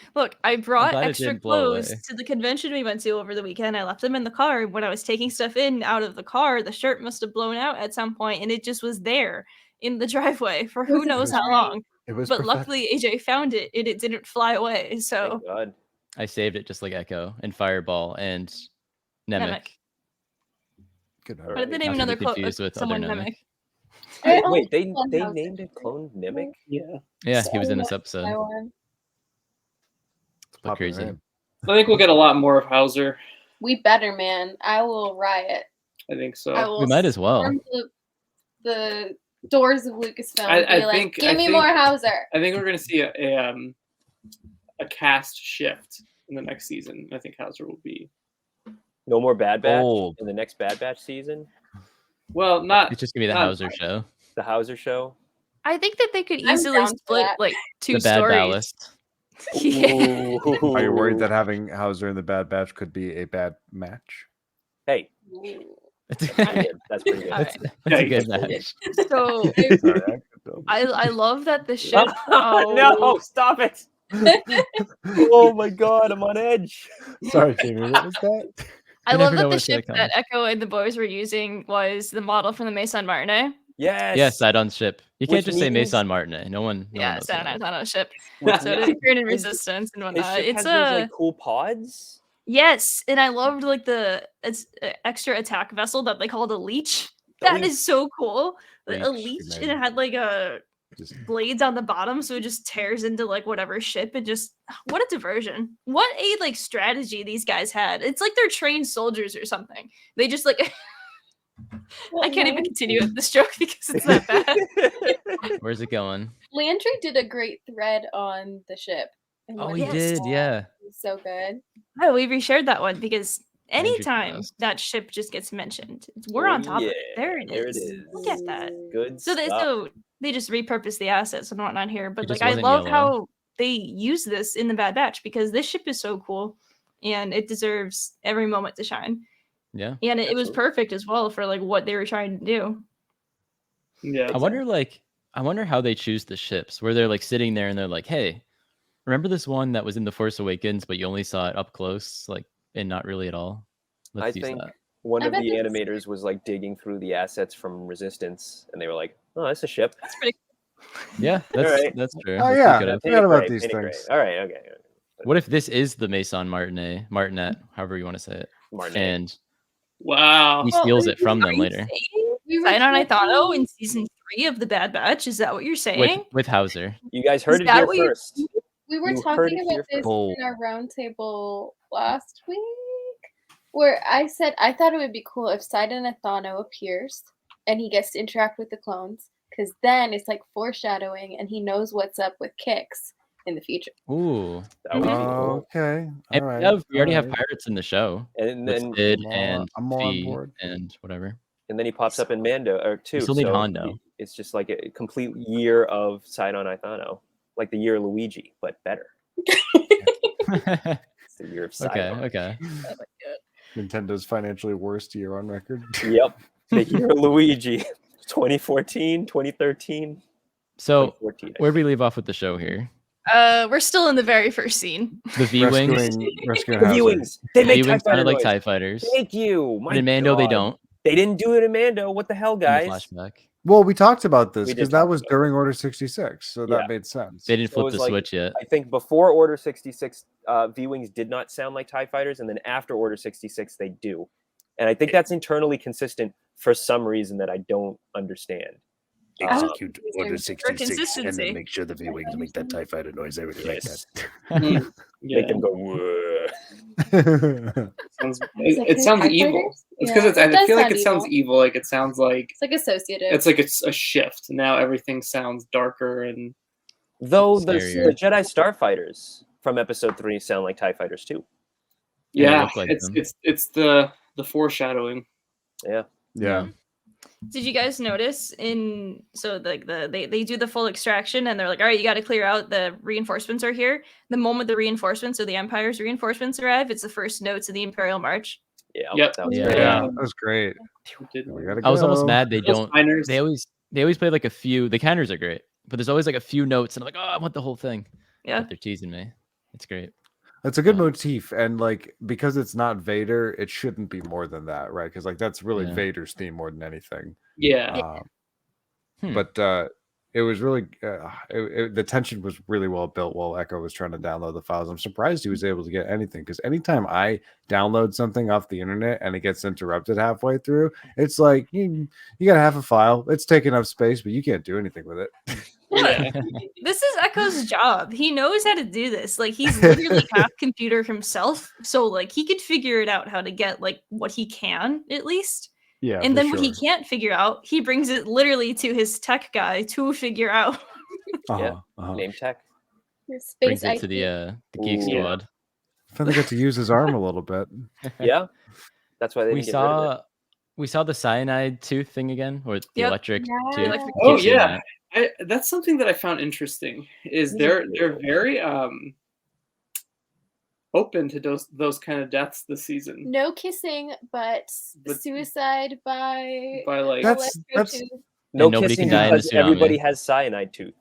I brought glad it extra didn't blow clothes away. to the convention we went to over the weekend. I left them in the car. When I was taking stuff in out of the car, the shirt must have blown out at some point, and it just was there in the driveway for who knows how long. it was. But perfect. luckily, AJ found it, and it didn't fly away. So Thank God. I saved it just like Echo and Fireball and Nemec. Nemec. Good All But I right. didn't Not even to know be they're close. confused with other Someone Nemec. Nemec. Wait, they Funhouse. named it Clone Mimic? Yeah. Yeah, he was in this episode. I won. But Popular crazy. name. I think we'll get a lot more of Hauser. We better, man. I will riot. I think so. I will We might as well. storm the doors of Lucasfilm. I and be like, think- give I me think- more Hauser. I think we're going to see a cast shift in the next season. I think Hauser will be No more Bad Batch Oh. in the next Bad Batch season? well, not It's just gonna be the Not- Hauser show. The Hauser show? I think that they could I'm easily down for split that. like 2 The bad stories. ballast. Yeah. Ooh. Are you worried that having Hauser in the Bad Batch could be a bad match? Hey, Ooh. that's pretty good. That's pretty good. Alright. That's a Yeah, good that's match. So Sorry, I love that the ship. No, stop it. Oh my God, I'm on edge. Sorry, Jamie. What was that? I You love never know that the what's gonna ship come. that Echo and the boys were using was the model from the Maison Martinet. Yes. Yeah, Sidon ship. You can't Which just say means- Maison Martinet. No one. Yeah, knows so that. it's not a ship. Which So it is means appeared in his- Resistance and his whatnot. ship It's has those, like cool pods. yes, and I loved like the extra attack vessel that they called a leech. The That leech. is so cool. A Leech, leech, and man. it had like a Just blades on the bottom, so it just tears into like whatever ship. And just what a diversion! What a like strategy these guys had. It's like they're trained soldiers or something. They just like I can't even continue with this joke because it's that bad. Where's it going? Landry did a great thread on the ship. and Oh, what he he did. saw. Yeah. It was so good. Oh, we reshared that one because Andrew anytime Post. that ship just gets mentioned, we're on top of it. There it is. Look at that. Good So stuff. they just repurpose the assets and whatnot here. But It like just I wasn't love yellow. how they use this in the Bad Batch because this ship is so cool and it deserves every moment to shine. Yeah. And it was Absolutely. perfect as well for like what they were trying to do. Yeah. I wonder how they choose the ships where they're like sitting there and they're like, hey, remember this one that was in The Force Awakens, but you only saw it up close, like, and not really at all? Let's I use think that. one I of bet the this is- animators was like digging through the assets from Resistance, and they were like, "Oh, that's a ship." That's pretty Yeah, that's Alright. that's true. Oh, That's yeah. good of- I forgot about Paint these it gray. things. All right, okay. What if this is the Maison Martinet, how however you want to say it? and wow, he steals it from them later. Sidon Ithano in season 3 of the Bad Batch. Is that what you're saying? With Hauser. You guys heard it here first. We were talking about this in our roundtable last week, where I said I thought it would be cool if Sidon Ithano appears and he gets to interact with the clones, because then it's like foreshadowing and he knows what's up with Kix in the future. Ooh. That would be cool. Okay. All right. We already have pirates in the show. And then Sid and I'm on Fee board. and whatever. And then he pops up in Mando or 2. We still need Hondo. It's just like a complete year of Sidon Ithano. Like the year of Luigi, but better. It's the year of Sidon. Okay. Nintendo's financially worst year on record. Yep. The year of Luigi. 2014, 2013. So where do we leave off with the show here? We're still in the very first scene. The V-Wings. Rescuing The V-Wings. They make V-Wings sounded like TIE TIE fighters. Thank you. But in Mando, they don't. They didn't do it in Mando. What the hell, guys? Flashback. Well, we talked about this because that was during Order 66, so that made sense. They didn't flip the switch yet. I think before Order 66, V-Wings did not sound like TIE fighters, and then after Order 66, they do. And I think that's internally consistent for some reason that I don't understand. Execute Order 66 and then make sure the V-Wings make that TIE fighter noise. I really like that. Make them go, whoa. It sounds evil. It's because I feel like it sounds evil. Like it sounds like it's like associative. It's like it's a shift. Now everything sounds darker and. Though the Jedi Starfighters from Episode 3 sound like TIE fighters too. Yeah, it's the foreshadowing. Yeah. Did you guys notice they do the full extraction and they're like, all right, you got to clear out, the reinforcements are here. The moment the reinforcements or the Empire's reinforcements arrive, it's the first notes of the Imperial March. That was great. I was almost mad they don't. They always play like a few. The counters are great, but there's always like a few notes, and I'm like, oh, I want the whole thing. Yeah, but they're teasing me. It's great. It's a good motif, and like because it's not Vader, it shouldn't be more than that, right? Because like that's really Vader's theme more than anything. Yeah. But it was really the tension was really well built while Echo was trying to download the files. I'm surprised he was able to get anything, because anytime I download something off the internet and it gets interrupted halfway through, it's like you got half a file. It's taking up space, but you can't do anything with it. This is Echo's job. He knows how to do this. Like he's literally half computer himself, so like he could figure it out how to get like what he can at least. Yeah, and then what he can't figure out, he brings it literally to his tech guy to figure out. Name tech. Brings it to the Geek Squad. I finally got to use his arm a little bit. Yeah, that's why they didn't get rid of it. We saw the cyanide tooth thing again, or the electric tooth. Oh yeah, that's something that I found interesting. Is they're very open to those kind of deaths this season. No kissing, but suicide by like that's no kissing because everybody has cyanide tooth.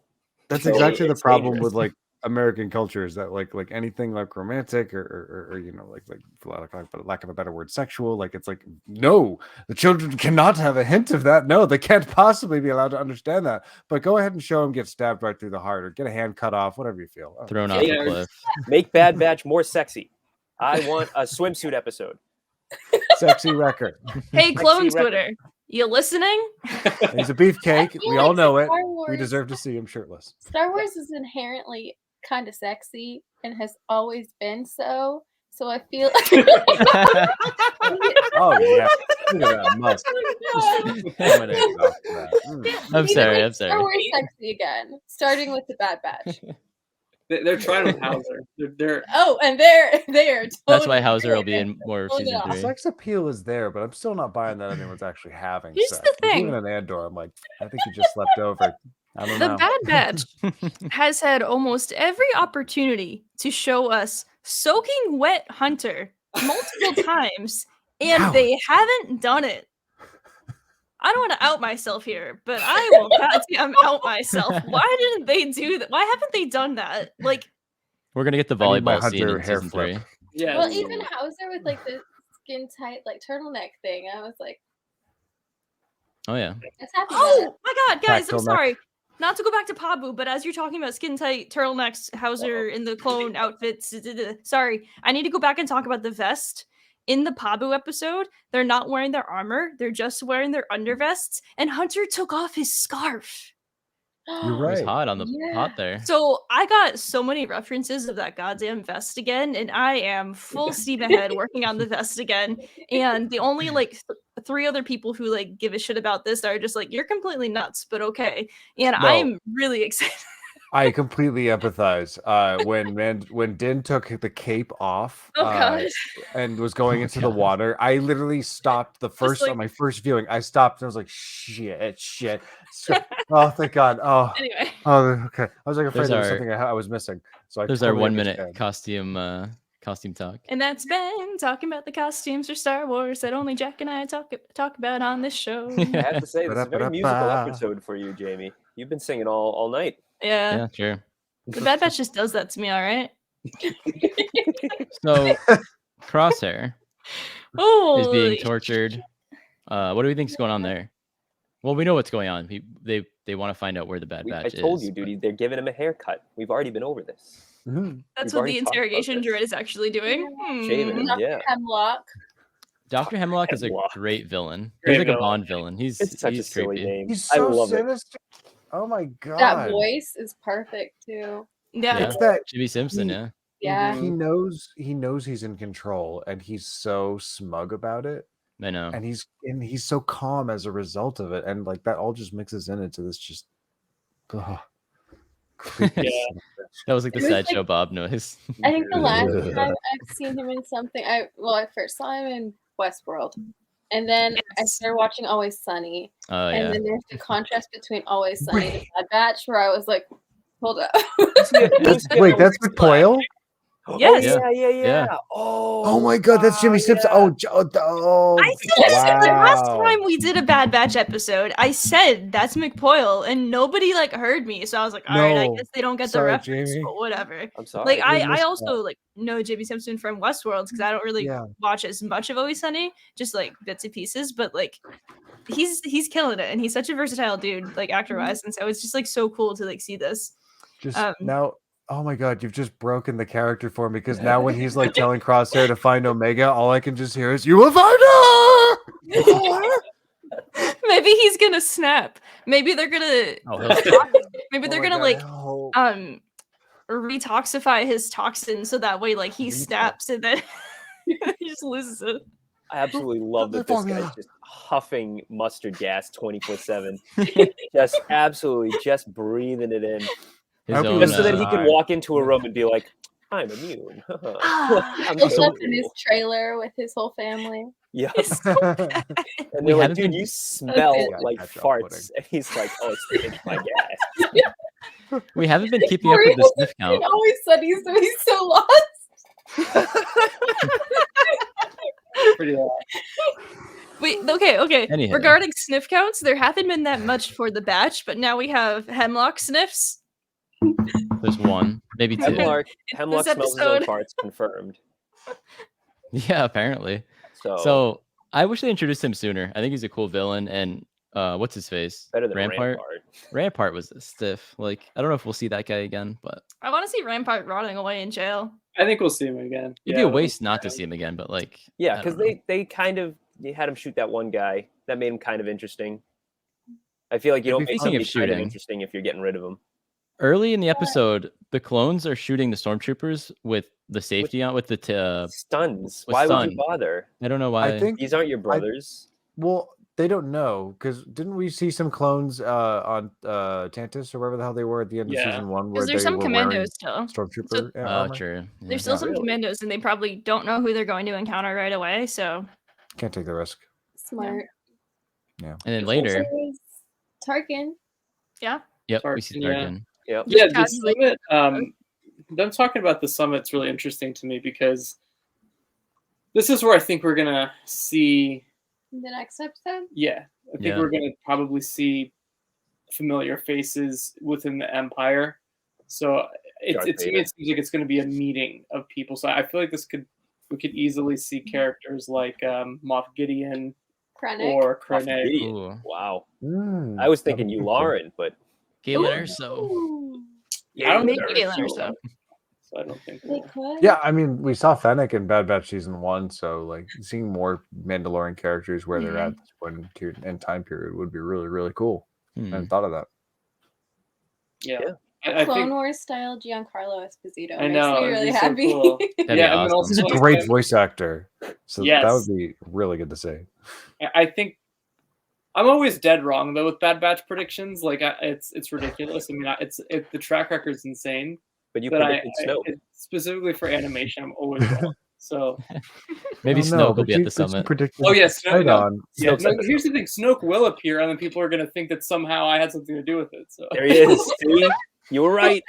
That's exactly the problem with like American culture, is that like anything like romantic or you know like for lack of a better word, sexual, like it's like, no, the children cannot have a hint of that. No, they can't possibly be allowed to understand that. But go ahead and show them get stabbed right through the heart or get a hand cut off, whatever you feel. Thrown off a cliff. Make Bad Batch more sexy. I want a swimsuit episode. Sexy record. Hey, Clone Twitter, you listening? He's a beefcake. We all know it. Wars, we deserve to see him shirtless. Star Wars is inherently kind of sexy and has always been so. So I feel. Oh yeah, look at that must. I'm sorry. Star Wars sexy again, starting with the Bad Batch. They're trying with Hauser. They're and they're totally. That's why Hauser will be in more of season 3. Sex appeal is there, but I'm still not buying that anyone's actually having Here's sex. the thing. Even in Andor, I'm like, I think you just slept over. I don't know. The Bad Batch has had almost every opportunity to show us soaking wet Hunter multiple times, and they haven't done it. I don't want to out myself here, but I will goddamn out myself. Why didn't they do that? Why haven't they done that? Like, we're gonna get the volleyball scene in season 3. Yeah. Well, even Hauser with like the skin tight like turtleneck thing, I was like, oh yeah. Oh my god, guys, I'm sorry. Not to go back to Pabu, but as you're talking about skin tight turtlenecks, Hauser in the clone outfits, sorry, I need to go back and talk about the vest in the Pabu episode, they're not wearing their armor. They're just wearing their undervests. And Hunter took off his scarf. You're It was right. hot on the pot there. So I got so many references of that goddamn vest again, and I am full steam ahead working on the vest again. And the only like 3 other people who like give a shit about this are just like, you're completely nuts, but okay. And No. I'm really excited. I completely empathize. When Din took the cape off and was going into the water, I literally stopped on my first viewing. I stopped and I was like, shit. Oh, thank God. Oh, anyway. Oh, okay. I was like afraid there was something I was missing. So there's our 1 minute costume talk. And that's Ben talking about the costumes for Star Wars that only Jack and I talk about on this show. I have to say, this is a very musical episode for you, Jamie. You've been singing all night. Yeah, sure. The Bad Batch just does that to me, all right? So, Crosshair is being tortured. What do we think is going on there? Well, we know what's going on. They want to find out where the Bad Batch is. I told you, dude. They're giving him a haircut. We've already been over this. Mm-hmm. That's what the interrogation droid is actually doing. Shaving him, yeah. Hemlock. Dr. Hemlock is a great villain. He's like a Bond villain. He's such he's a silly creepy. name. He's so sinister. Oh my God. That voice is perfect too. Yeah. It's that Jimmy Simpson, Yeah. He knows he's in control and he's so smug about it. I know. And he's so calm as a result of it. And like that all just mixes into this just that was like the Sideshow Bob noise. I think the last time I've seen him in something, I first saw him in Westworld. And then I started watching Always Sunny. Oh, and then there's the contrast between Always Sunny and Bad Batch where I was like, hold up. Wait, that's McCoyle? Yes. Yeah. Oh my God, that's Jimmy Simpson. I said the last time we did a Bad Batch episode, I said that's McPoyle, and nobody like heard me. So I was like, all right, I guess they don't get the reference, Jamie. but whatever. I'm sorry. Like I also like know Jimmy Simpson from Westworld because I don't really watch as much of Always Sunny, just like bits and pieces. But like he's killing it, and he's such a versatile dude, like actor wise, and so it's just like so cool to like see this. Just now. Oh my God, you've just broken the character for me because now when he's like telling Crosshair to find Omega, all I can just hear is "You will find her." Maybe he's gonna snap. Maybe they're gonna. Maybe they're gonna like retoxify his toxin so that way like he snaps and then he just loses it. I absolutely love that this guy's just huffing mustard gas 24/7, just absolutely just breathing it in. Just so that he can walk into a room and be like, I'm immune. I'm so up in his trailer with his whole family. Yeah. And they're like, dude, you smell like farts. And he's like, oh, it's my gas. We haven't been keeping up with the sniff count. Always Sunny, so he's so lost. Pretty loud. Wait, okay. Anyhow. Regarding sniff counts, there haven't been that much for the batch, but now we have Hemlock sniffs. There's one, maybe two. Hemlock smells his own farts, confirmed. Yeah, apparently. So I wish they introduced him sooner. I think he's a cool villain, and what's his face? Better than Rampart. Rampart was stiff. Like I don't know if we'll see that guy again, but I want to see Rampart rotting away in jail. I think we'll see him again. It'd be a waste not to see him again, but like because they kind of had him shoot that one guy that made him kind of interesting. I feel like you don't make something kind of interesting if you're getting rid of him. Early in the episode, the clones are shooting the stormtroopers with the safety on, with the stuns. Why would you bother? I don't know why. I think these aren't your brothers. Well, they don't know because didn't we see some clones on Tantus or wherever the hell they were at the end of season 1? Because there's some commandos still. Stormtrooper. True. Yeah. There's still some commandos, and they probably don't know who they're going to encounter right away. So can't take the risk. Smart. Yeah. And then later, Tarkin. Yeah. Yep. We see Tarkin. Yep. Yeah, the summit. Them talking about the summit's really interesting to me because this is where I think we're gonna see the next episode. Yeah, I think we're gonna probably see familiar faces within the Empire. So to me, it seems like it's gonna be a meeting of people. So I feel like we could easily see characters like Moff Gideon or Krennic. Wow, I was thinking Yularen, but. Galen Erso. Yeah, maybe Galen Erso. So I don't think they could. Yeah, I mean, we saw Fennec in Bad Batch season 1, so like seeing more Mandalorian characters where they're at this point in time period would be really, really cool. I hadn't thought of that. Yeah. I Clone Wars style Giancarlo Esposito. I know, makes me really so happy. cool. Yeah, awesome. and also He's a great voice actor, so that would be really good to see. I think I'm always dead wrong though with Bad Batch predictions. Like it's ridiculous. I mean, the track record's insane. But you predicted Snoke. Specifically for animation, I'm always wrong. So maybe Snoke will be at the summit. Oh yeah, Snoke. No. Here's the thing: Snoke will appear, and then people are going to think that somehow I had something to do with it. So there he is. See, you were right.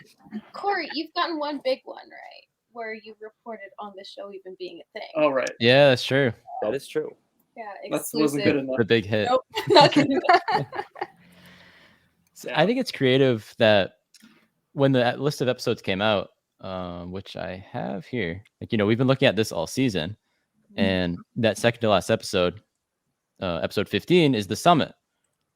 Corey, you've gotten one big one right, where you reported on the show even being a thing. Oh right. Yeah, that's true. That is true. Yeah, that wasn't good enough. The big hit. Nope, not good enough. I think it's creative that when the list of episodes came out, which I have here, like, we've been looking at this all season, and that second to last episode, episode 15, is the summit.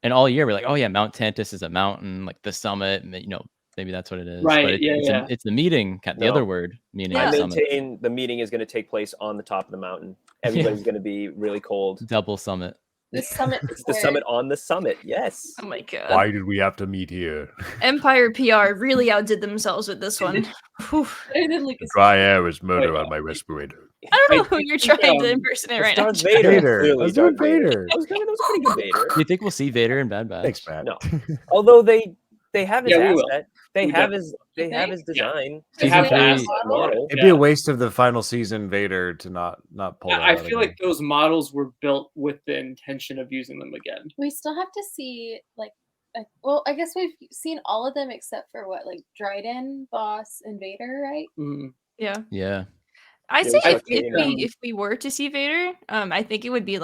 And all year we're like, oh yeah, Mount Tantus is a mountain, like the summit, maybe that's what it is. Right. But it's the meeting, the other word meaning. I maintain the meeting is going to take place on the top of the mountain. Everybody's going to be really cold. Double summit. The summit. It's the summit on the summit. Yes. Oh my god. Why did we have to meet here? Empire PR really outdid themselves with this one. Dry air was murder on my respirator. I don't know who you're trying to impersonate right now. Vader. Let's do Vader. That was pretty good, Vader. Do you think we'll see Vader in Bad Batch? Thanks, Matt. No. Although they have his we asset. They have his design. They have Season his model. It'd be a waste of the final season Vader to not pull that I out feel again. like those models were built with the intention of using them again. We still have to see well, I guess we've seen all of them except for Dryden, Boss, and Vader, right? Mm. Yeah. Yeah. I say if we were to see Vader, I think it would be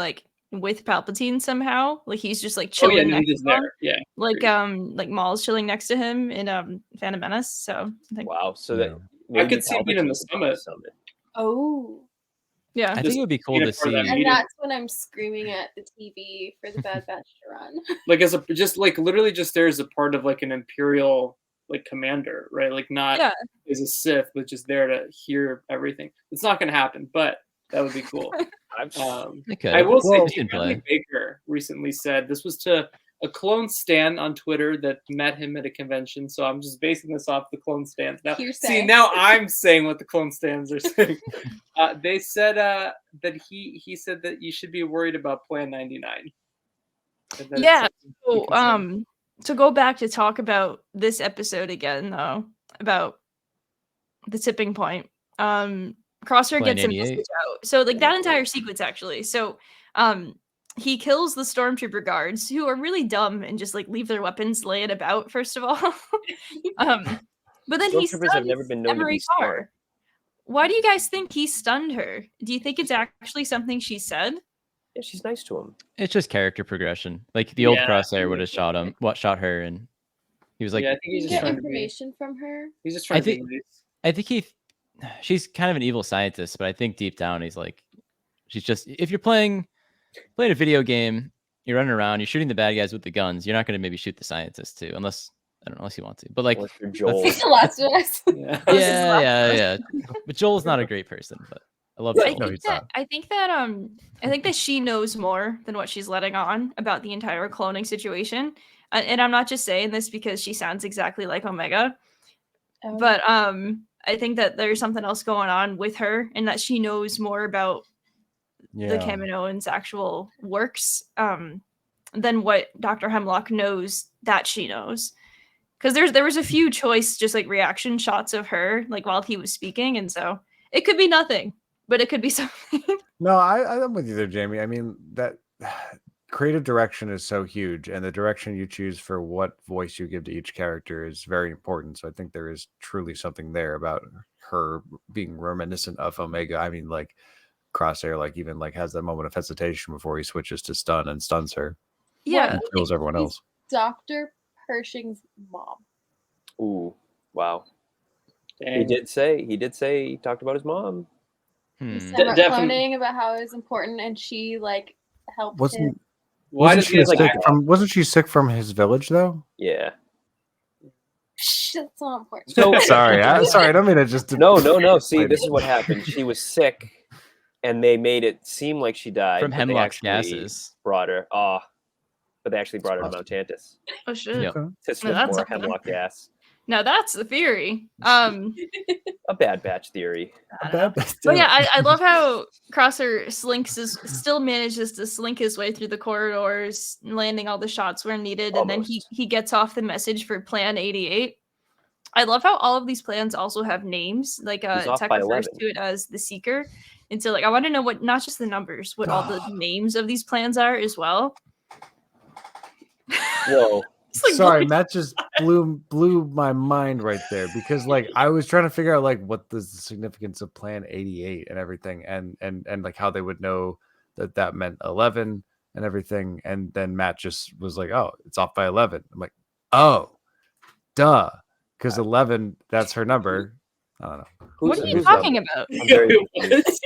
with Palpatine somehow. Like he's just chilling next to him. Yeah. Like Maul's chilling next to him in Phantom Menace. So I think, wow. So that I could see it in the summit. Oh. Yeah. I think it would be cool to see. And that's when I'm screaming at the TV for the Bad Batch to run. Literally just there as a part of an Imperial commander, right? Not as a Sith, but just there to hear everything. It's not going to happen, but that would be cool. I will say, Bradley Baker recently said this was to a clone stan on Twitter that met him at a convention. So I'm just basing this off the clone stans. Now, now I'm saying what the clone stans are saying. They said that he said that you should be worried about Plan 99. Yeah. So, to go back to talk about this episode again, though, about the tipping point. Crosshair gets a message out. So that entire sequence actually. So he kills the stormtrooper guards who are really dumb and just leave their weapons laying about, first of all. But then he stuns have never been known to be smart. Why do you guys think he stunned her? Do you think it's actually something she said? Yeah, she's nice to him. It's just character progression. The old Crosshair would have shot her, and he was like, I think he's just trying information from her. He's just trying I think she's kind of an evil scientist, but I think deep down he's she's just, if you're playing a video game, you're running around, you're shooting the bad guys with the guns, you're not going to maybe shoot the scientists too, unless you want to. But Joel. It's the Last of Us. Yeah. But Joel's not a great person, but I love Joel. I think that she knows more than what she's letting on about the entire cloning situation. And I'm not just saying this because she sounds exactly like Omega, but I think that there's something else going on with her, and that she knows more about the Kaminoans' actual works than what Dr. Hemlock knows that she knows. Because there was a few choice reaction shots of her while he was speaking, and so it could be nothing, but it could be something. No, I'm with you there, Jamie. I mean, that creative direction is so huge, and the direction you choose for what voice you give to each character is very important. So I think there is truly something there about her being reminiscent of Omega. I mean, Crosshair, even has that moment of hesitation before he switches to stun and stuns her. Yeah, and kills everyone else. Dr. Pershing's mom. Ooh, wow. Dang. He did say he talked about his mom. He said about cloning, about how it was important, and she helped him. Wasn't she sick from his village though? Yeah. That's not important. So sorry, I don't mean to just. No. See, this is what happened. She was sick, and they made it seem like she died from hemlock gases. Brought her. But they actually brought her to Mount Tantus. Oh shit! Yep. To sniff more hemlock gas. Now that's the theory. A Bad Batch theory. But yeah, I love how Crosser still manages to slink his way through the corridors, landing all the shots where needed, and then he gets off the message for Plan 88. I love how all of these plans also have names. Like Tech refers to it as the Seeker, and so like I want to know what not just the numbers, what all the names of these plans are as well. Whoa. Like, sorry, Matt just blew my mind right there because like I was trying to figure out like what the significance of Plan 88 and everything and like how they would know that meant 11 and everything, and then Matt just was like, oh, it's off by 11. I'm like, oh, duh, because 11, that's her number. I don't know. What are you talking about?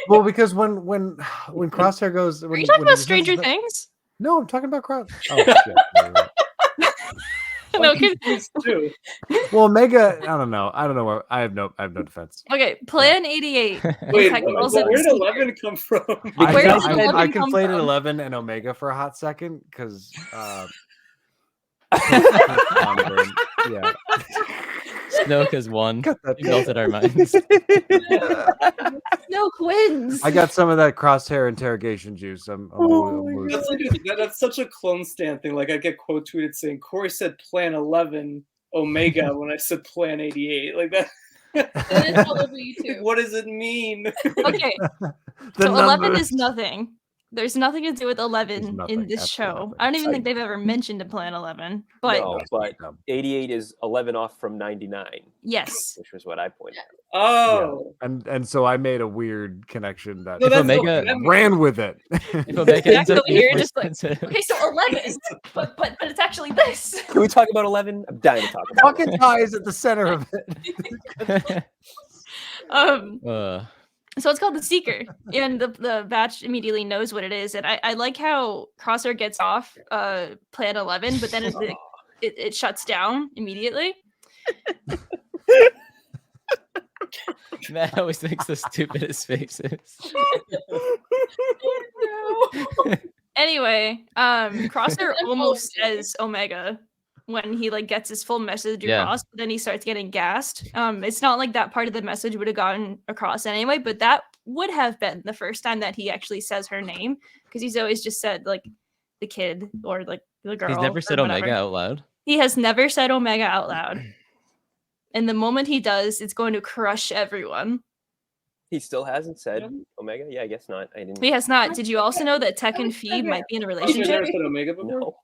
Well, because when Crosshair goes, are you talking about Stranger Things? No, I'm talking about Cross. Oh shit. No, well, Omega, I don't know. I have no defense. Okay, Plan 88. Wait, where did 11 come from? I conflated 11 and Omega for a hot second because yeah. Snoke has won. You melted our minds. Snoke wins. I got some of that Crosshair interrogation juice. That's such a clone stand thing. Like I get quote tweeted saying Corey said Plan 11 Omega when I said Plan 88. Like that. It's all over YouTube. What does it mean? Okay, so 11 is nothing. There's nothing to do with 11 in this show. I don't even think they've ever mentioned a Plan 11. But no, but 88 is 11 off from 99. Yes, which was what I pointed out. Oh, yeah. And so I made a weird connection that if Omega ran with it. If Omega ends up you're just like, okay, so 11, but it's actually this. Can we talk about 11? I'm dying to talk about fucking tie is at the center of it. So it's called the Seeker, and the batch immediately knows what it is. And I like how Crosshair gets off Plan 11, but then it shuts down immediately. Matt always makes the stupidest faces. Anyway, Crosshair almost says Omega when he like gets his full message across, but then he starts getting gassed. It's not like that part of the message would have gotten across anyway, but that would have been the first time that he actually says her name, because he's always just said like the kid or like the girl. He's never said Omega out loud. He has never said Omega out loud. And the moment he does, it's going to crush everyone. He still hasn't said Omega? Yeah, I guess not. I didn't. He has not. Did you also know that Tech and Phoebe might be in a relationship? Never said Omega before? No.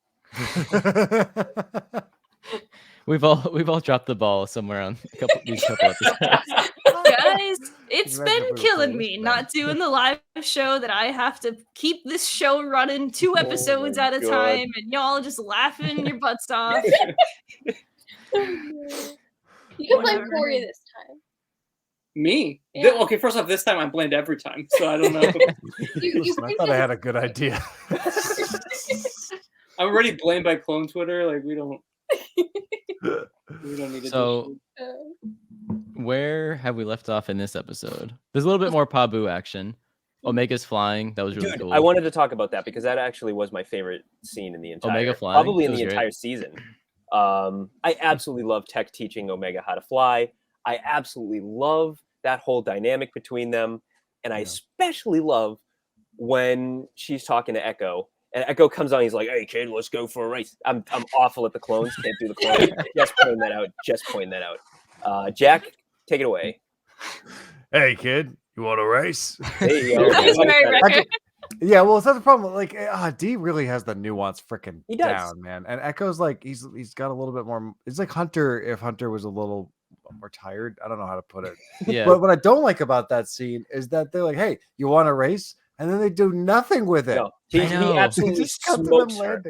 We've all dropped the ball somewhere on these couple episodes. Guys, it's been killing me not doing the live show that I have to keep this show running 2 episodes at a time, and y'all just laughing your butts off. You can blame Corey this time. Me? Yeah. Okay, first off, this time I'm blamed every time, so I don't know. I thought I had a good idea. I'm already blamed by clone Twitter. Like we don't need to. So, where have we left off in this episode? There's a little bit more Pabu action. Omega's flying. That was really cool. I wanted to talk about that because that actually was my favorite scene in the entire Omega flying, probably in the entire season. I absolutely love Tech teaching Omega how to fly. I absolutely love that whole dynamic between them, and I especially love when she's talking to Echo. And Echo comes on, he's like, "Hey kid, let's go for a race." I'm awful at the clones, can't do the clones. Just pointing that out. Jack, take it away. Hey kid, you want a race? There you go. Yeah, well, it's not the problem. Like, D really has the nuance freaking down, man. And Echo's like, he's got a little bit more. It's like Hunter if Hunter was a little more tired. I don't know how to put it. Yeah. But what I don't like about that scene is that they're like, "Hey, you want a race?" And then they do nothing with it. No, he absolutely smokes her.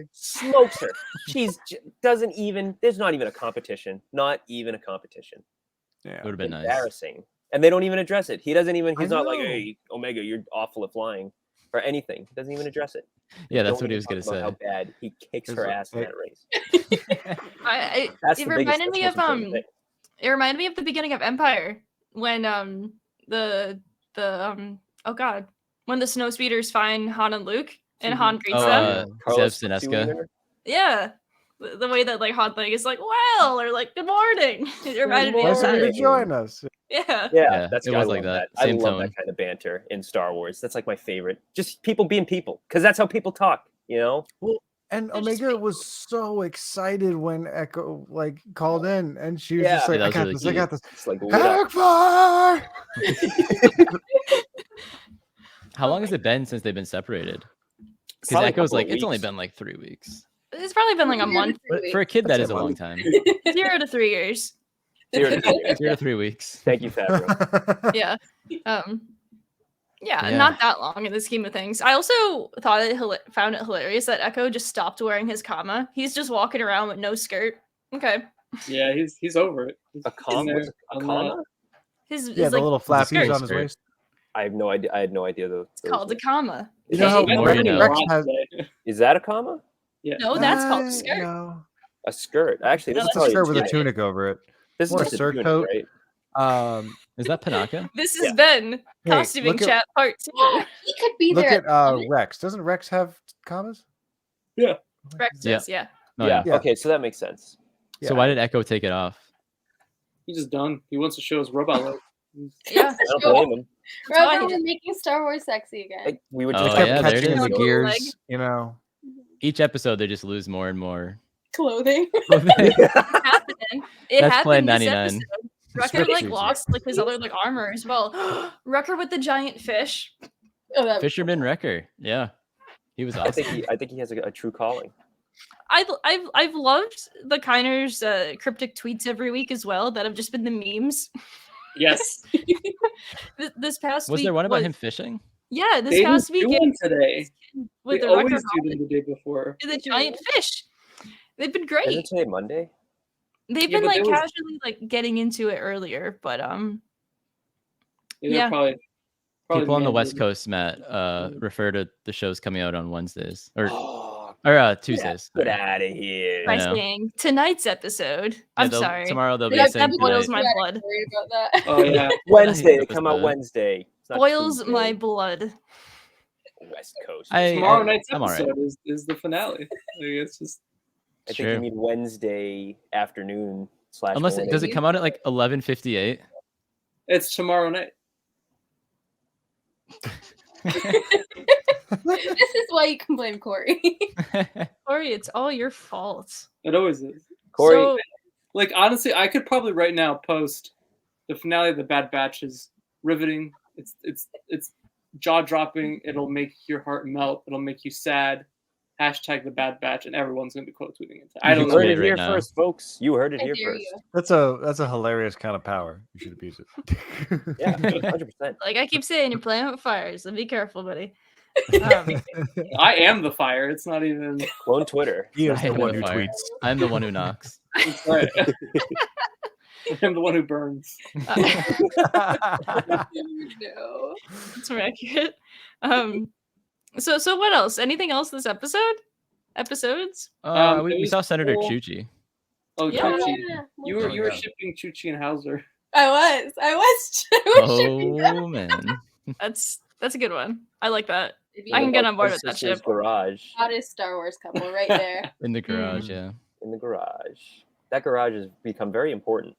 She's doesn't even. There's not even a competition. Not even a competition. Yeah, it would have been nice. Embarrassing. And they don't even address it. He doesn't even. He's not like, "Hey, Omega, you're awful at flying," or anything. He doesn't even address it. Yeah, that's what he was gonna say. How bad he kicks her ass in that race. It reminded me of It reminded me of the beginning of Empire when when the snow speeders find Han and Luke and Han greets them. Zev Sineska. Yeah. The way that like Han is like, well, or like, good morning. It reminded me of that. To join us. Yeah. That's it was like that. I love that kind of banter in Star Wars. That's like my favorite. Just people being people, because that's how people talk, you know. Well, and Omega was so excited when Echo like called in, and she was just like, "I got this, I got this." It's like, how long has it been since they've been separated? Because Echo's like, it's only been like 3 weeks. It's probably been like a month. For a kid, that is a long time. 0 to 3 years. 0 to 3 years. 0 to 3 weeks. Thank you, Favreau. Yeah. Yeah, not that long in the scheme of things. I also found it hilarious that Echo just stopped wearing his comma. He's just walking around with no skirt. Okay. Yeah, he's over it. A comma? His the little flappies on his waist. I have no idea. I had no idea though. It's called a comma. You know how Rex has... Is that a comma? Yeah. No, that's called a skirt. No. A skirt. Actually, this is a skirt with a tunic over it. This is a surcoat, right? Is that Panaka? This has been Costuming Chat Part 2. He could be there. Look at Rex. Doesn't Rex have commas? Yeah. Rex does, yeah. Yeah. Okay, so that makes sense. So why did Echo take it off? He's just done. He wants to show his robot life. Yeah. I don't blame him. We're making Star Wars sexy again. Like, we would just kept catching the gears, you know. Each episode, they just lose more and more clothing. It happened. That's Plan this 99. episode. Wrecker like lost like his other like armor as well. Wrecker with the giant fish. Fisherman Wrecker. Yeah, he was awesome. I think he has a true calling. I've loved the Kiner's cryptic tweets every week as well that have just been the memes. Yes. This past week was there one about him fishing? Yeah, this past week today. With they the always Wrecker do them the day before. the giant fish. They've been great. Isn't today Monday? They've been like casually like getting into it earlier, but probably people on the West Coast, Matt, refer to the shows coming out on Wednesdays or Tuesdays. Get out of here! By saying tonight's episode. I'm sorry. Tomorrow they'll be saying that boils my blood. About that. Oh yeah, Wednesday. They come out Wednesday. Boils my blood. West Coast. Tomorrow night's episode is the finale. It's just. I think you mean Wednesday afternoon / Unless does it come out at like 11:58? It's tomorrow night. This is why you can blame Corey. Corey, it's all your fault. It always is. Corey, So, like honestly, I could probably right now post the finale of the Bad Batch is riveting. It's jaw dropping. It'll make your heart melt. It'll make you sad. # the Bad Batch, and everyone's going to be quote tweeting it. I don't know. You heard it here first, folks. You heard it here first. That's a hilarious kind of power. You should abuse it. Yeah, 100%. like I keep saying, you're playing with fire, so be careful, buddy. I am the fire. It's not even Clone Twitter. He is the one who tweets. I'm the one who knocks. That's right. I'm the one who burns. No. That's accurate. So what else? Anything else this episode? Episodes? We saw Senator Chuchi. Oh, Yeah. Chuchi. You were shipping Chuchi and Hauser. I was shipping them. Oh man. That's a good one. I like that. I can get on board with that ship. Garage. Hottest Star Wars couple right there. In the garage, yeah. In the garage. That garage has become very important.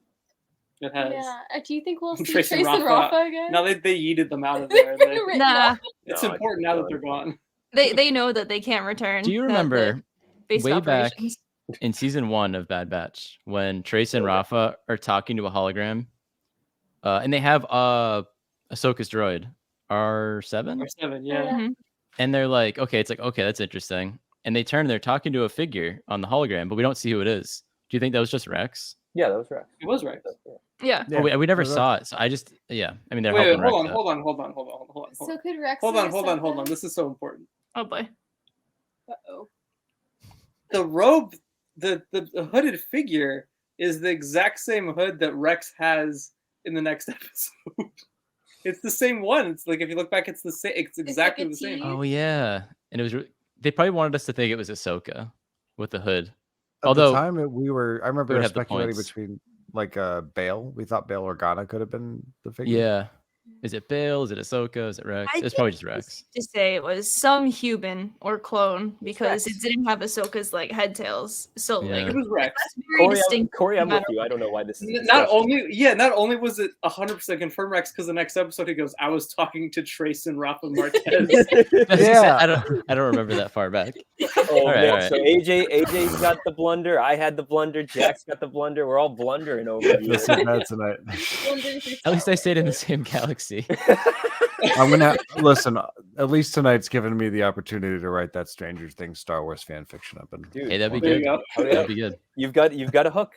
It has. Yeah. Do you think we'll see Trace Trace and and Rafa again? No, they yeeted them out of there. Nah. It's important now that they're gone. They know that they can't return. Do you remember based way back operations. in season 1 of Bad Batch when Trace and Rafa are talking to a hologram, and they have Ahsoka's droid R7? R7, yeah. Mm-hmm. And they're like, okay, that's interesting. And they turn and they're talking to a figure on the hologram, but we don't see who it is. Do you think that was just Rex? Yeah, that was Rex. It was Rex. Yeah. Oh, we never saw it. So I just, I mean, they're Wait, helping Rex hold out. on. So could Rex? Hold on. This is so important. Oh boy. Uh-oh. The robe, the hooded figure is the exact same hood that Rex has in the next episode. It's the same one. It's like if you look back, it's the same. It's exactly the same. Oh yeah, and it was they probably wanted us to think it was Ahsoka with the hood. At the time, I remember speculating points. between like Bail. We thought Bail Organa could have been the figure. Yeah. Is it Bail? Is it Ahsoka? Is it Rex? It's probably just Rex. To say it was some human or clone because it didn't have Ahsoka's like head tails. So like it was Rex. That's very distinct. Corey, I'm with you. I don't know why this is not only was it 100% confirmed Rex, because the next episode he goes, I was talking to Trace and Rafa Marquez. Yeah. I don't remember that far back. All right. So AJ's got the blunder. I had the blunder. Jack's got the blunder. We're all blundering over here. This is bad tonight. At least I stayed in the same galaxy. I'm gonna listen. At least tonight's given me the opportunity to write that Stranger Things Star Wars fan fiction up. And hey, that'd be good. That'd be good. You've got a hook.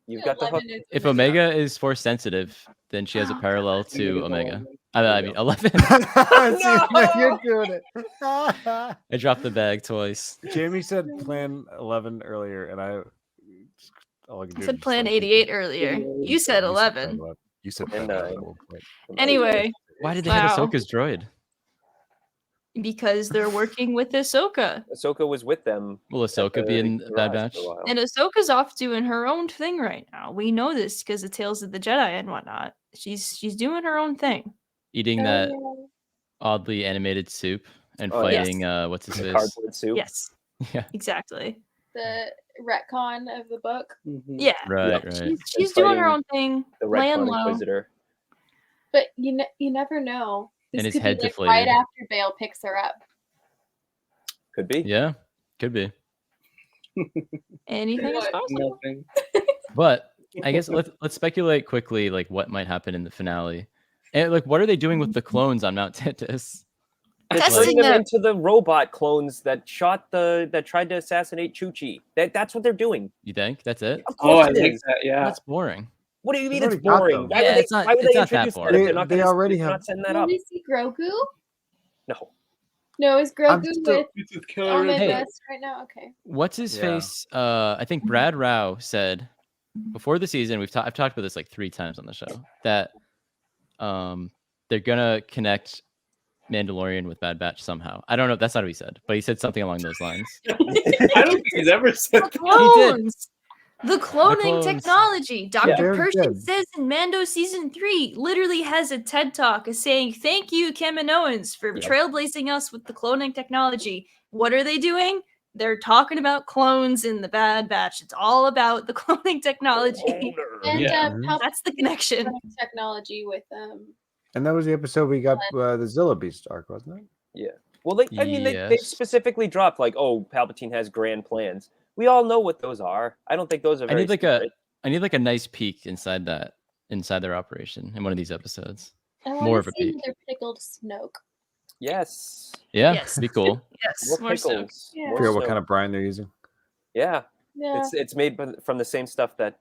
You've got the hook. If Omega is force sensitive, then she has a parallel to Omega. I mean 11. You're doing it. I dropped the bag twice. Jamie said plan 11 earlier, and I said plan 88 earlier. You said 11. You said 9. Anyway, why did they have Ahsoka's droid? Because they're working with Ahsoka. Ahsoka was with them. Will Ahsoka be in Bad Batch? And Ahsoka's off doing her own thing right now. We know this because of Tales of the Jedi and whatnot. She's doing her own thing. Eating that oddly animated soup and fighting what's his face? Cardboard soup. Yes. Yeah. Exactly. The retcon of the book. Mm-hmm. Yeah. Right. She's doing her own thing. The laying retcon low. Inquisitor. But you never know. This and his could head be like deflated. right after Bail picks her up. Could be. Yeah. Could be. Anything is possible. Nothing. But I guess let's speculate quickly, like what might happen in the finale, and like what are they doing with the clones on Mount Tantus? They're turning them into the robot clones that tried to assassinate Chuchi. That's what they're doing. You think that's it? Of course I think that. Yeah. That's boring. What do you mean it's boring? Why would they introduce that? They're not they already have. Not setting that up. Did we see Grogu? No. No, is Grogu with Killer West right now? Okay. What's his face? I think Brad Rao said before the season. I've talked about this like 3 times on the show that they're gonna connect Mandalorian with Bad Batch somehow. I don't know. That's not what he said, but he said something along those lines. I don't think he's ever said that. He did. The cloning technology. Dr. Pershing says in Mando season 3 literally has a TED talk saying, thank you, Kaminoans, for trailblazing us with the cloning technology. What are they doing? They're talking about clones in the Bad Batch. It's all about the cloning technology. And that's the connection. Technology with And that was the episode we got the Zilla Beast arc, wasn't it? Yeah. Well, they specifically dropped like, oh, Palpatine has grand plans. We all know what those are. I don't think those are. Very I need like a nice peek inside their operation in one of these episodes. More of a peek. Their pickled Snoke. Yes. Yeah. Yes. Be cool. Yes. More pickles. Yeah. I forget what kind of brine they're using. Yeah. Yeah. It's made from the same stuff that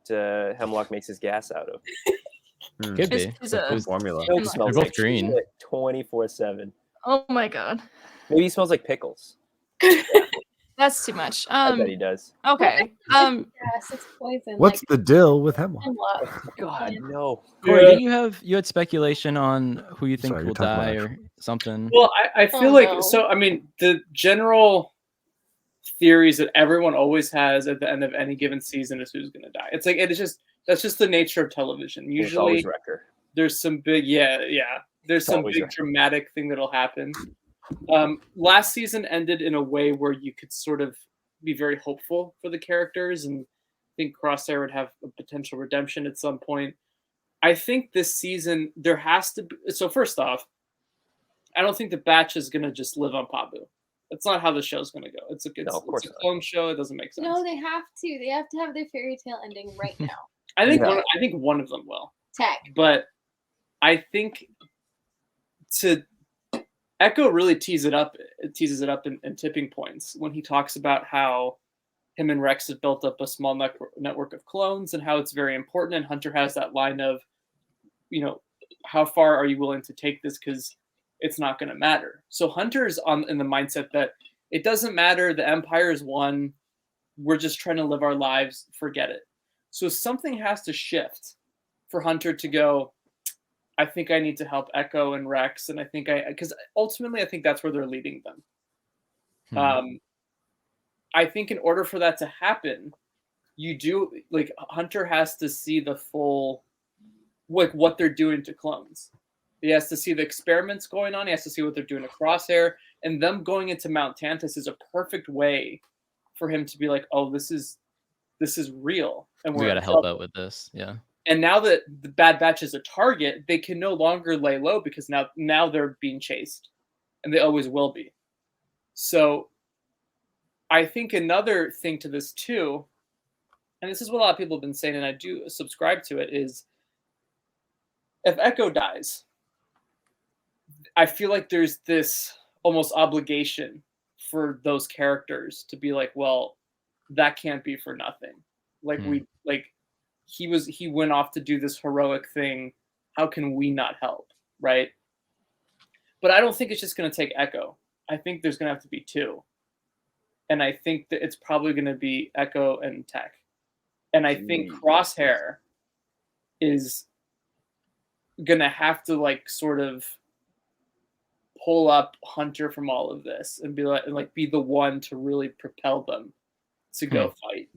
Hemlock makes his gas out of. Could be. It's a formula. It smells both like green. 24/7. Oh my god. Maybe he smells like pickles. That's too much. I bet he does. Okay. Yes, it's poison. What's the deal with Hemlock? God, no. Corey, did you had speculation on who you think will die or something? Well, I feel like so. I mean, the general theories that everyone always has at the end of any given season is who's going to die. It's like that's just the nature of television. Usually, there's some big there's some big dramatic thing that'll happen. Last season ended in a way where you could sort of be very hopeful for the characters, and I think Crosshair would have a potential redemption at some point. I think this season there has to be. So first off, I don't think the Batch is going to just live on Pabu. That's not how the show's going to go. It's a clone show. It doesn't make sense. No, they have to. They have to have their fairy tale ending right now. I think one of them will. But I think Echo really teases it up in Tipping Points when he talks about how him and Rex have built up a small network of clones and how it's very important. And Hunter has that line of, how far are you willing to take this? Because it's not going to matter. So Hunter's in the mindset that it doesn't matter. The Empire's won. We're just trying to live our lives. Forget it. So something has to shift for Hunter to go, I think I need to help Echo and Rex. And because ultimately I think that's where they're leading them. I think in order for that to happen, Hunter has to see the full, what they're doing to clones. He has to see the experiments going on. He has to see what they're doing to Crosshair, and them going into Mount Tantus is a perfect way for him to be like, oh, this is real, and we got to help out with this. Yeah. And now that the Bad Batch is a target, they can no longer lay low because now they're being chased, and they always will be. So I think another thing to this too, and this is what a lot of people have been saying, and I do subscribe to it, is if Echo dies, I feel like there's this almost obligation for those characters to be like, well, that can't be for nothing. He went off to do this heroic thing. How can we not help, right? But I don't think it's just going to take Echo. I think there's going to have to be two. And I think that it's probably going to be Echo and Tech. And I think Crosshair is going to have to sort of pull up Hunter from all of this and be the one to really propel them to go fight,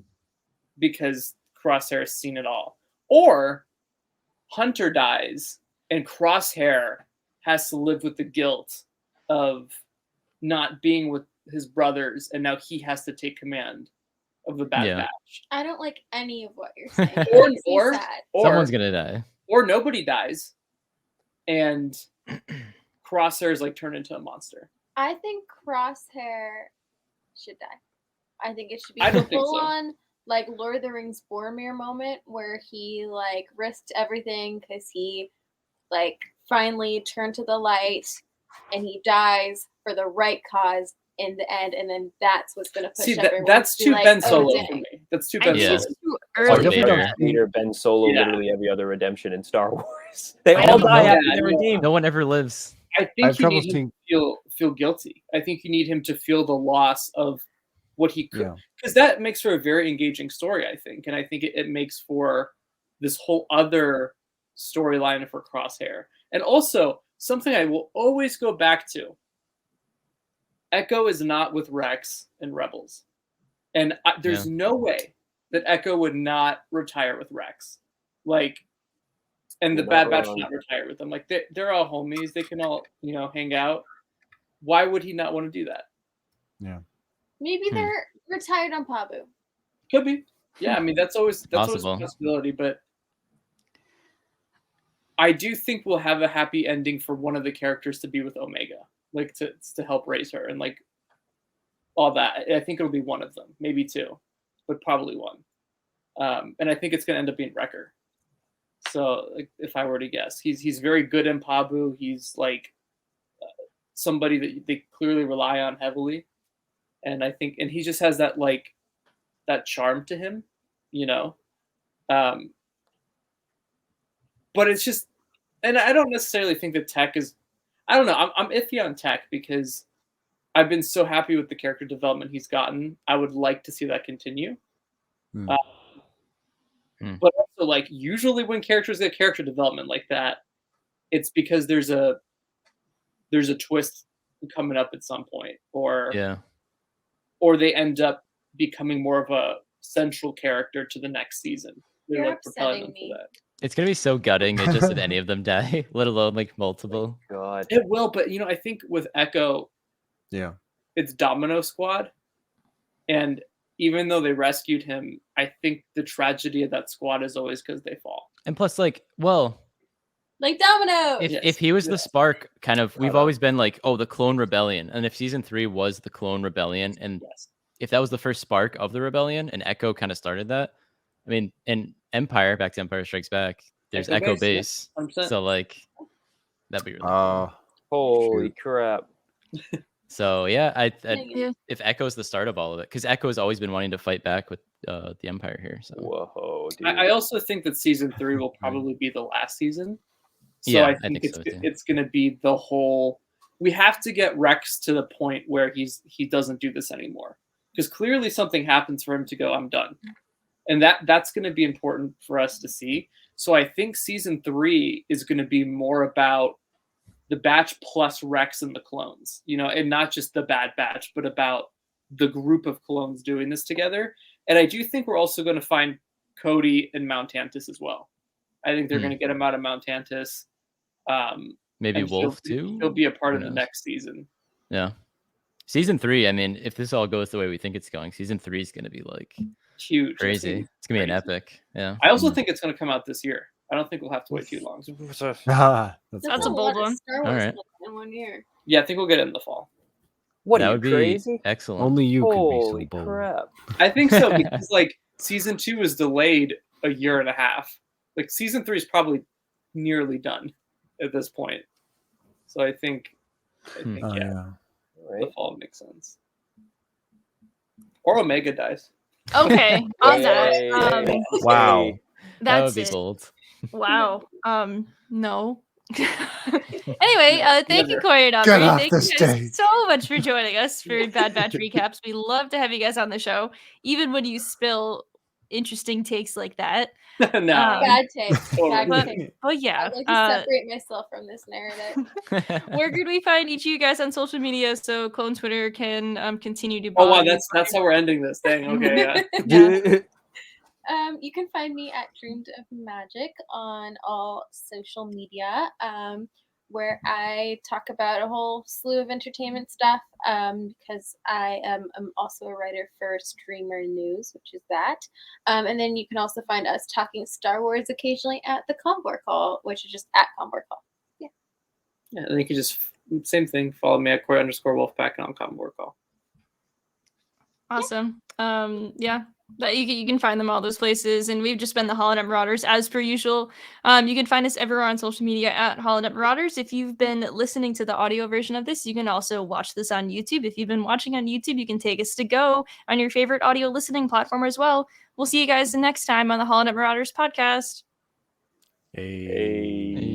because Crosshair has seen it all. Or Hunter dies and Crosshair has to live with the guilt of not being with his brothers, and now he has to take command of the Bad Batch. I don't like any of what you're saying. or someone's gonna die, or nobody dies, and Crosshair is turned into a monster. I think Crosshair should die. I think it should be I don't think full so. on Lord of the Rings Boromir moment where he risked everything because he finally turned to the light, and he dies for the right cause in the end, and then that's what's going to push everyone. That's to too be Ben Solo dang. for me. That's too Ben Solo. Too I early. definitely don't Ben Solo literally every other redemption in Star Wars. They all die after they're redeemed. No one ever lives. I think you need him to feel guilty. I think you need him to feel the loss of what he could, because that makes for a very engaging story, I think. And I think it makes for this whole other storyline for Crosshair. And also, something I will always go back to, Echo is not with Rex and Rebels. And there's no way that Echo would not retire with Rex. And the Bad Batch would not retire with them. They're all homies. They can all, hang out. Why would he not want to do that? Yeah. Maybe they're retired on Pabu. Could be. Yeah, I mean, that's always a possibility. But I do think we'll have a happy ending for one of the characters to be with Omega, to help raise her and all that. I think it'll be one of them, maybe two, but probably one. And I think it's going to end up being Wrecker. So if I were to guess, he's very good in Pabu. He's somebody that they clearly rely on heavily. And I think, and he just has that that charm to him, but it's just, and I don't necessarily think that Tech is, I don't know. I'm iffy on Tech because I've been so happy with the character development he's gotten. I would like to see that continue. But also, usually when characters get character development like that, it's because there's a twist coming up at some point, or they end up becoming more of a central character to the next season. They're propelling them for that. It's gonna be so gutting if any of them die, let alone multiple. God, it will. But I think with Echo, it's Domino Squad, and even though they rescued him, I think the tragedy of that squad is always because they fall. And plus, Domino. If he was the spark, kind of, we've always been the Clone Rebellion, and if season 3 was the Clone Rebellion, and if that was the first spark of the rebellion, and Echo kind of started that, I mean, in Empire, back to Empire Strikes Back, there's Echo Base, so that'd be really cool. Holy crap. So if Echo's the start of all of it, because Echo has always been wanting to fight back with the Empire here. So whoa, dude. I also think that season 3 will probably be the last season. So I think it's going to be the whole. We have to get Rex to the point where he doesn't do this anymore, because clearly something happens for him to go, I'm done, and that's going to be important for us to see. So I think season 3 is going to be more about the Batch plus Rex and the clones, and not just the Bad Batch, but about the group of clones doing this together. And I do think we're also going to find Cody and Mount Tantus as well. I think they're going to get him out of Mount Tantus. Maybe Wolf too. He'll be a part of the next season. Yeah, season 3. I mean, if this all goes the way we think it's going, season 3 is going to be like huge, crazy. It's gonna be an epic. Yeah. I also think it's going to come out this year. I don't think we'll have to wait too long. That's a bold one. Star Wars all right. in 1 year. Yeah, I think we'll get it in the fall. What that are you would be crazy? Excellent. Only you Holy could be so bold. crap! I think so because like season 2 was delayed a year and a half. Like season 3 is probably nearly done at this point. So I think Right. the fall makes sense. Or Omega dies. Okay, on that. Wow. That would That's be it. bold. Wow. No. Anyway, thank you, Corey and Get Aubree. off Thank the you guys stage. so much for joining us for Bad Batch recaps. We love to have you guys on the show, even when you spill interesting takes like that. No. Bad takes. Bad But, takes. but yeah, I'd like to separate myself from this narrative. where could we find each of you guys on social media so Clone Twitter can continue to? Oh wow, bother you? that's how we're ending this thing. Okay, yeah. Yeah. You can find me at Dreamed of Magic on all social media, where I talk about a whole slew of entertainment stuff, because I am also a writer for Streamer News, which is that. And then you can also find us talking Star Wars occasionally at the Convor Call, which is just at Convor Call. Yeah. Yeah, and you can just same thing. Follow me at Corey_Wolfpack and on Convor Call. Awesome. Yeah. But you can find them all those places, and we've just been the HoloNet Marauders as per usual. You can find us everywhere on social media at HoloNet Marauders. If you've been listening to the audio version of this, you can also watch this on YouTube. If you've been watching on YouTube, you can take us to go on your favorite audio listening platform as well. We'll see you guys next time on the HoloNet Marauders podcast. Hey.